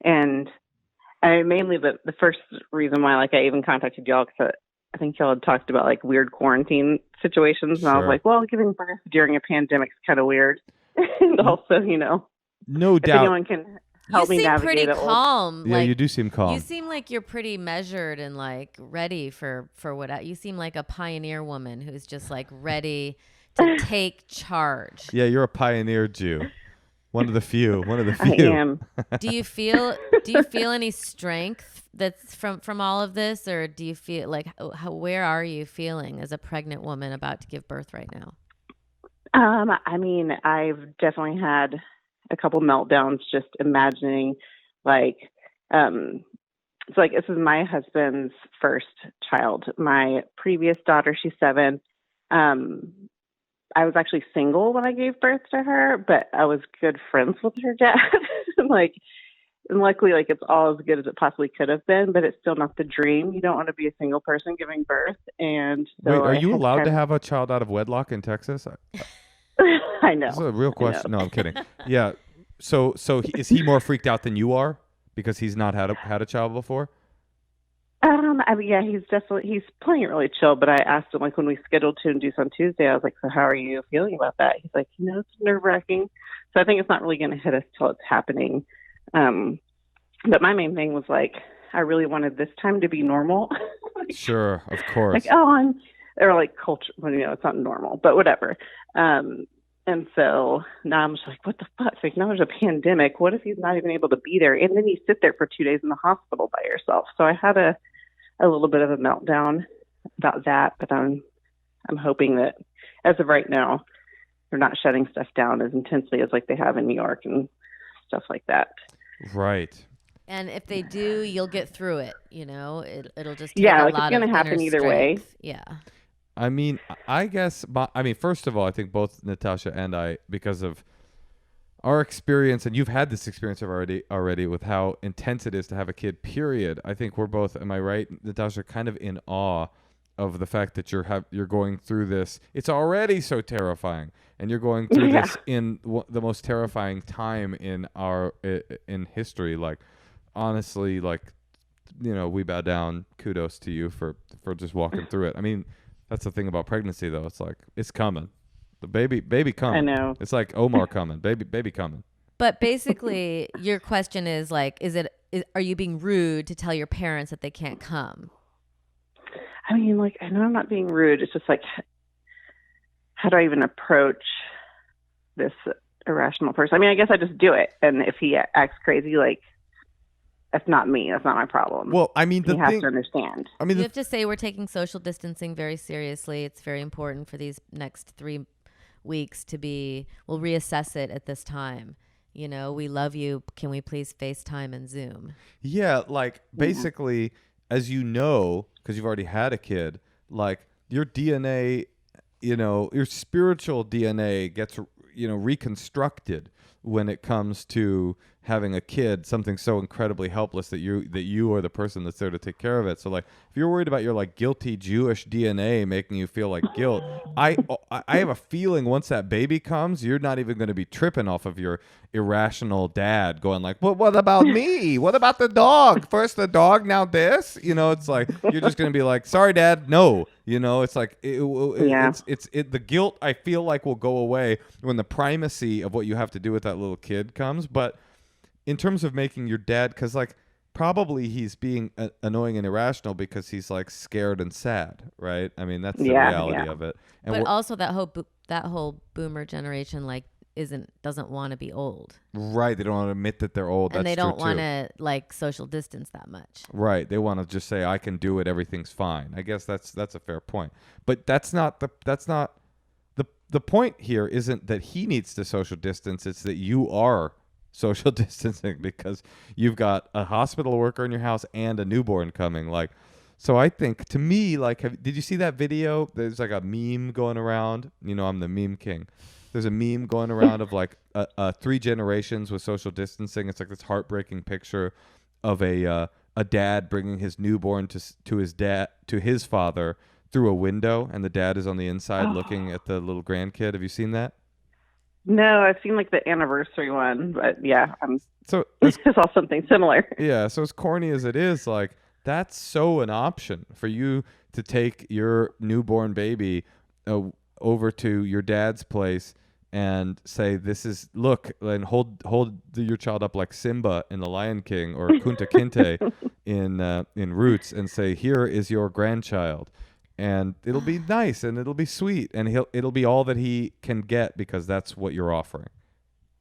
Speaker 6: And mainly the first reason why, like, I even contacted y'all, because I think y'all had talked about like weird quarantine situations.
Speaker 2: Sure.
Speaker 6: And I was like, well, giving birth during a pandemic is kind of weird. And also, you know,
Speaker 2: no doubt.
Speaker 6: If anyone can help me navigate it.
Speaker 1: You seem pretty calm.
Speaker 2: Yeah, you do seem calm.
Speaker 1: You seem like you're pretty measured and like ready for what you seem like a pioneer woman who's just like ready to take charge.
Speaker 2: Yeah, you're a pioneer Jew. One of the few.
Speaker 6: I am.
Speaker 1: Do you feel any strength that's from all of this, or do you feel like where are you feeling as a pregnant woman about to give birth right now?
Speaker 6: I mean, I've definitely had a couple meltdowns just imagining, like, it's like, this is my husband's first child. My previous daughter, she's 7. I was actually single when I gave birth to her, but I was good friends with her dad. And luckily, like, it's all as good as it possibly could have been, but it's still not the dream. You don't want to be a single person giving birth. And so
Speaker 2: wait, are you allowed to have a child out of wedlock in Texas?
Speaker 6: I know.
Speaker 2: This is a real question. No, I'm kidding. Yeah. So is he more freaked out than you are because he's not had a child before?
Speaker 6: I mean, yeah, he's playing it really chill. But I asked him, like, when we scheduled to induce on Tuesday, I was like, so how are you feeling about that? He's like, it's nerve-wracking. So I think it's not really going to hit us till it's happening. But my main thing was, like, I really wanted this time to be normal.
Speaker 2: Sure, of course.
Speaker 6: Like, or like culture, well, it's not normal, but whatever. And so now I'm just like, what the fuck? Like, now there's a pandemic. What if he's not even able to be there? And then you sit there for 2 days in the hospital by yourself. So I had a little bit of a meltdown about that, but I'm hoping that as of right now, they're not shutting stuff down as intensely as like they have in New York and stuff like that.
Speaker 2: Right.
Speaker 1: And if they do, you'll get through it. It'll just take
Speaker 6: a
Speaker 1: lot
Speaker 6: it's going to happen either
Speaker 1: strength.
Speaker 6: way.
Speaker 1: Yeah.
Speaker 2: I mean, I guess, first of all, I think both Natasha and I, because of our experience, and you've had this experience already with how intense it is to have a kid, period. I think we're both, am I right, Natasha, kind of in awe of the fact that you're going through this. It's already so terrifying, and you're going through this in the most terrifying time in history. Like, honestly, like, we bow down. Kudos to you for just walking through it. I mean, that's the thing about pregnancy, though. It's like, it's coming. The baby coming.
Speaker 6: I know.
Speaker 2: It's like Omar coming. Baby coming.
Speaker 1: But basically, your question is like, are you being rude to tell your parents that they can't come?
Speaker 6: I mean, like, I know I'm not being rude. It's just like, how do I even approach this irrational person? I mean, I guess I just do it. And if he acts crazy, like, that's not me. That's not my problem.
Speaker 2: Well, I mean,
Speaker 6: he has to understand.
Speaker 2: I mean,
Speaker 1: you have to say we're taking social distancing very seriously. It's very important for these next 3 weeks to be. We'll reassess it at this time. We love you. Can we please FaceTime and Zoom?
Speaker 2: Yeah, like basically, as you know, because you've already had a kid, like your DNA, your spiritual DNA gets, reconstructed when it comes to having a kid, something so incredibly helpless that you are the person that's there to take care of it. So like, if you're worried about your like guilty Jewish DNA making you feel like guilt, I have a feeling once that baby comes, you're not even going to be tripping off of your irrational dad going like, what about me? What about the dog? First the dog, now this? It's like, you're just going to be like, sorry, Dad, no. It's like, the guilt I feel like will go away when the primacy of what you have to do with that little kid comes. But in terms of making your dad, because like probably he's being annoying and irrational because he's like scared and sad, right? I mean, that's the reality of it. And
Speaker 1: but also that whole boomer generation like doesn't want to be old.
Speaker 2: Right. They don't want to admit that they're old.
Speaker 1: And they don't want to like social distance that much.
Speaker 2: Right. They want to just say, I can do it. Everything's fine. I guess that's a fair point. But that's not the point here isn't that he needs to social distance. It's that you are social distancing because you've got a hospital worker in your house and a newborn coming. Like, so I think to me, like, did you see that video? There's like a meme going around. You know, I'm the meme king. There's a meme going around of like 3 generations with social distancing. It's like this heartbreaking picture of a dad bringing his newborn to his father through a window, and the dad is on the inside looking at the little grandkid. Have you seen that?
Speaker 6: No, I've seen like the anniversary one, but yeah,
Speaker 2: so
Speaker 6: I saw something similar.
Speaker 2: Yeah, so as corny as it is, like that's so an option for you to take your newborn baby over to your dad's place and say, "This is and hold your child up like Simba in The Lion King or Kunta Kinte in Roots, and say, here is your grandchild." And it'll be nice and it'll be sweet and it'll be all that he can get because that's what you're offering.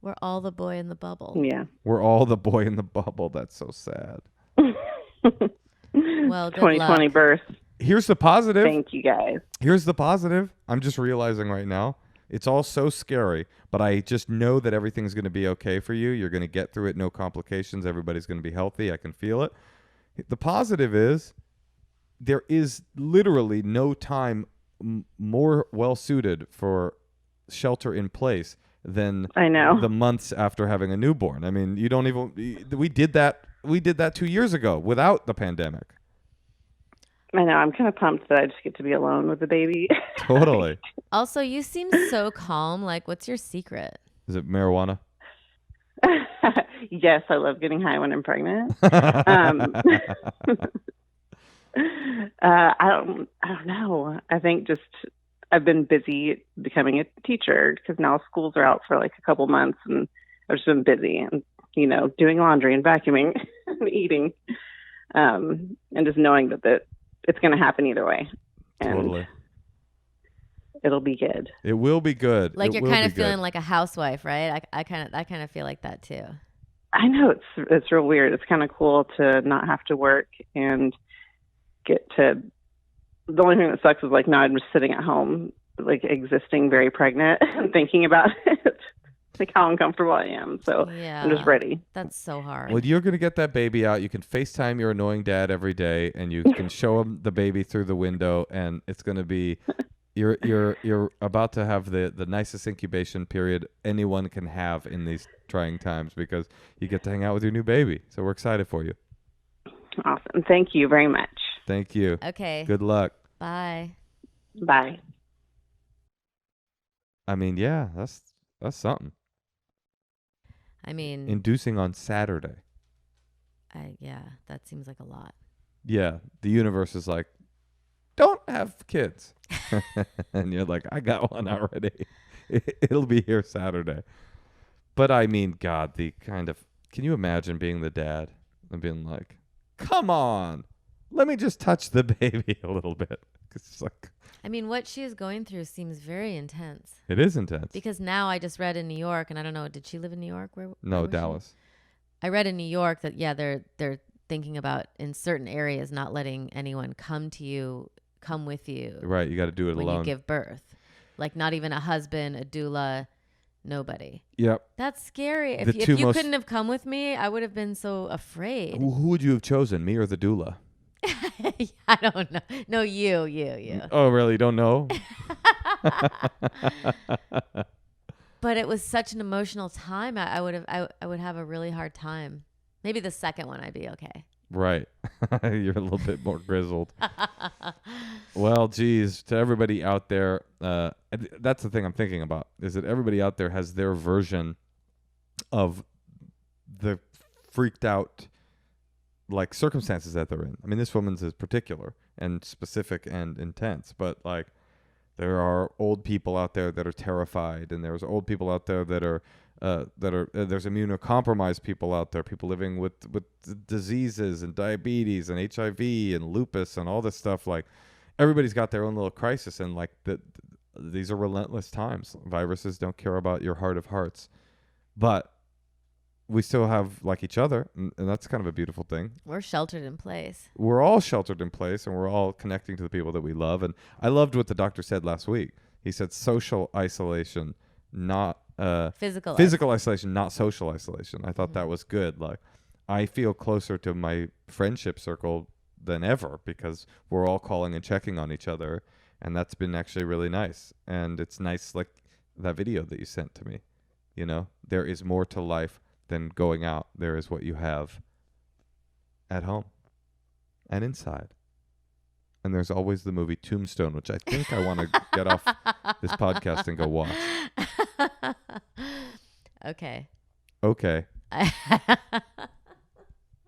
Speaker 1: We're all the boy in the bubble.
Speaker 6: Yeah.
Speaker 2: We're all the boy in the bubble. That's so sad.
Speaker 1: Well, good
Speaker 6: 2020
Speaker 1: luck.
Speaker 6: birth.
Speaker 2: Here's the positive.
Speaker 6: Thank you, guys.
Speaker 2: Here's the positive. I'm just realizing right now, it's all so scary, but I just know that everything's going to be okay for you. You're going to get through it. No complications. Everybody's going to be healthy. I can feel it. The positive is there is literally no time more well suited for shelter in place than the months after having a newborn. I mean, you don't even, we did that 2 years ago without the pandemic.
Speaker 6: I know. I'm kind of pumped that I just get to be alone with the baby.
Speaker 2: Totally.
Speaker 1: Also, you seem so calm. Like, what's your secret?
Speaker 2: Is it marijuana?
Speaker 6: Yes, I love getting high when I'm pregnant. I don't know. I think just I've been busy becoming a teacher because now schools are out for like a couple months, and I've just been busy and doing laundry and vacuuming and eating, and just knowing that it's going to happen either way. And
Speaker 2: totally.
Speaker 6: It'll be good.
Speaker 2: It will be good.
Speaker 1: Like you're kind of feeling like a housewife, right? I kind of feel like that too.
Speaker 6: I know it's real weird. It's kind of cool to not have to work and get to. The only thing that sucks is like now I'm just sitting at home, like existing very pregnant and thinking about it, like how uncomfortable I am. So yeah, I'm just ready.
Speaker 1: That's so hard.
Speaker 2: Well, you're gonna get that baby out. You can FaceTime your annoying dad every day, and you can show him the baby through the window, and it's gonna be. You're about to have the nicest incubation period anyone can have in these trying times because you get to hang out with your new baby. So we're excited for you.
Speaker 6: Awesome. Thank you very much.
Speaker 2: Thank you.
Speaker 1: Okay.
Speaker 2: Good luck.
Speaker 1: Bye.
Speaker 6: Bye.
Speaker 2: I mean, yeah, that's something.
Speaker 1: I mean,
Speaker 2: inducing on Saturday.
Speaker 1: Yeah, that seems like a lot.
Speaker 2: Yeah, the universe is like, don't have kids. And you're like, I got one already. It'll be here Saturday. But I mean, God, can you imagine being the dad and being like, come on, let me just touch the baby a little bit. It's like,
Speaker 1: I mean, what she is going through seems very intense.
Speaker 2: It is intense.
Speaker 1: Because now I just read in New York, and I don't know, did she live in New York?
Speaker 2: No, Dallas.
Speaker 1: I read in New York that, yeah, they're thinking about in certain areas not letting anyone come with you.
Speaker 2: Right, you got to do it
Speaker 1: when
Speaker 2: alone.
Speaker 1: When you give birth. Like not even a husband, a doula, nobody.
Speaker 2: Yep.
Speaker 1: That's scary. If you couldn't have come with me, I would have been so afraid.
Speaker 2: Who would you have chosen, me or the doula?
Speaker 1: I don't know. No, you.
Speaker 2: Oh, really? You don't know?
Speaker 1: But it was such an emotional time. I would have a really hard time. Maybe the second one I'd be okay.
Speaker 2: Right. You're a little bit more grizzled. Well, geez, to everybody out there, that's the thing I'm thinking about, is that everybody out there has their version of the freaked out like circumstances that they're in. I mean, this woman's is particular and specific and intense, but like there are old people out there that are terrified, and there's old people out there that are there's immunocompromised people out there, people living with diseases and diabetes and HIV and lupus and all this stuff. Like, everybody's got their own little crisis, and like these are relentless times. Viruses don't care about your heart of hearts, but we still have like each other, and that's kind of a beautiful thing.
Speaker 1: We're sheltered in place.
Speaker 2: We're all sheltered in place, and we're all connecting to the people that we love. And I loved what the doctor said last week. He said social isolation, not physical isolation, not social isolation. I thought that was good. Like, I feel closer to my friendship circle than ever because we're all calling and checking on each other, and that's been actually really nice. And it's nice, like that video that you sent to me. You know, there is more to life than going out. There is what you have at home and inside. And there's always the movie Tombstone, which I think I want to get off this podcast and go watch.
Speaker 1: Okay.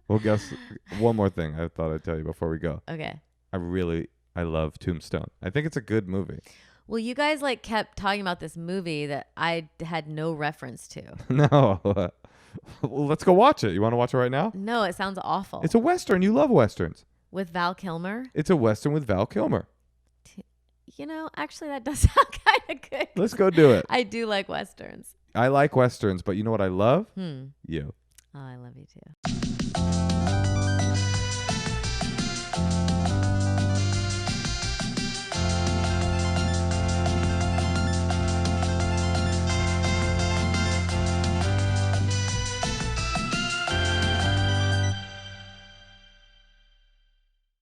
Speaker 2: Well, guess one more thing I thought I'd tell you before we go.
Speaker 1: Okay.
Speaker 2: I love Tombstone. I think it's a good movie.
Speaker 1: Well, you guys like kept talking about this movie that I had no reference to.
Speaker 2: No. Well, let's go watch it. You want to watch it right now?
Speaker 1: No, it sounds awful.
Speaker 2: It's a Western. You love Westerns.
Speaker 1: With Val Kilmer?
Speaker 2: It's a Western with Val Kilmer.
Speaker 1: You know, actually, that does sound kind of good.
Speaker 2: Let's go do it.
Speaker 1: I do like Westerns.
Speaker 2: I like Westerns, but you know what I love? You.
Speaker 1: Oh, I love you too.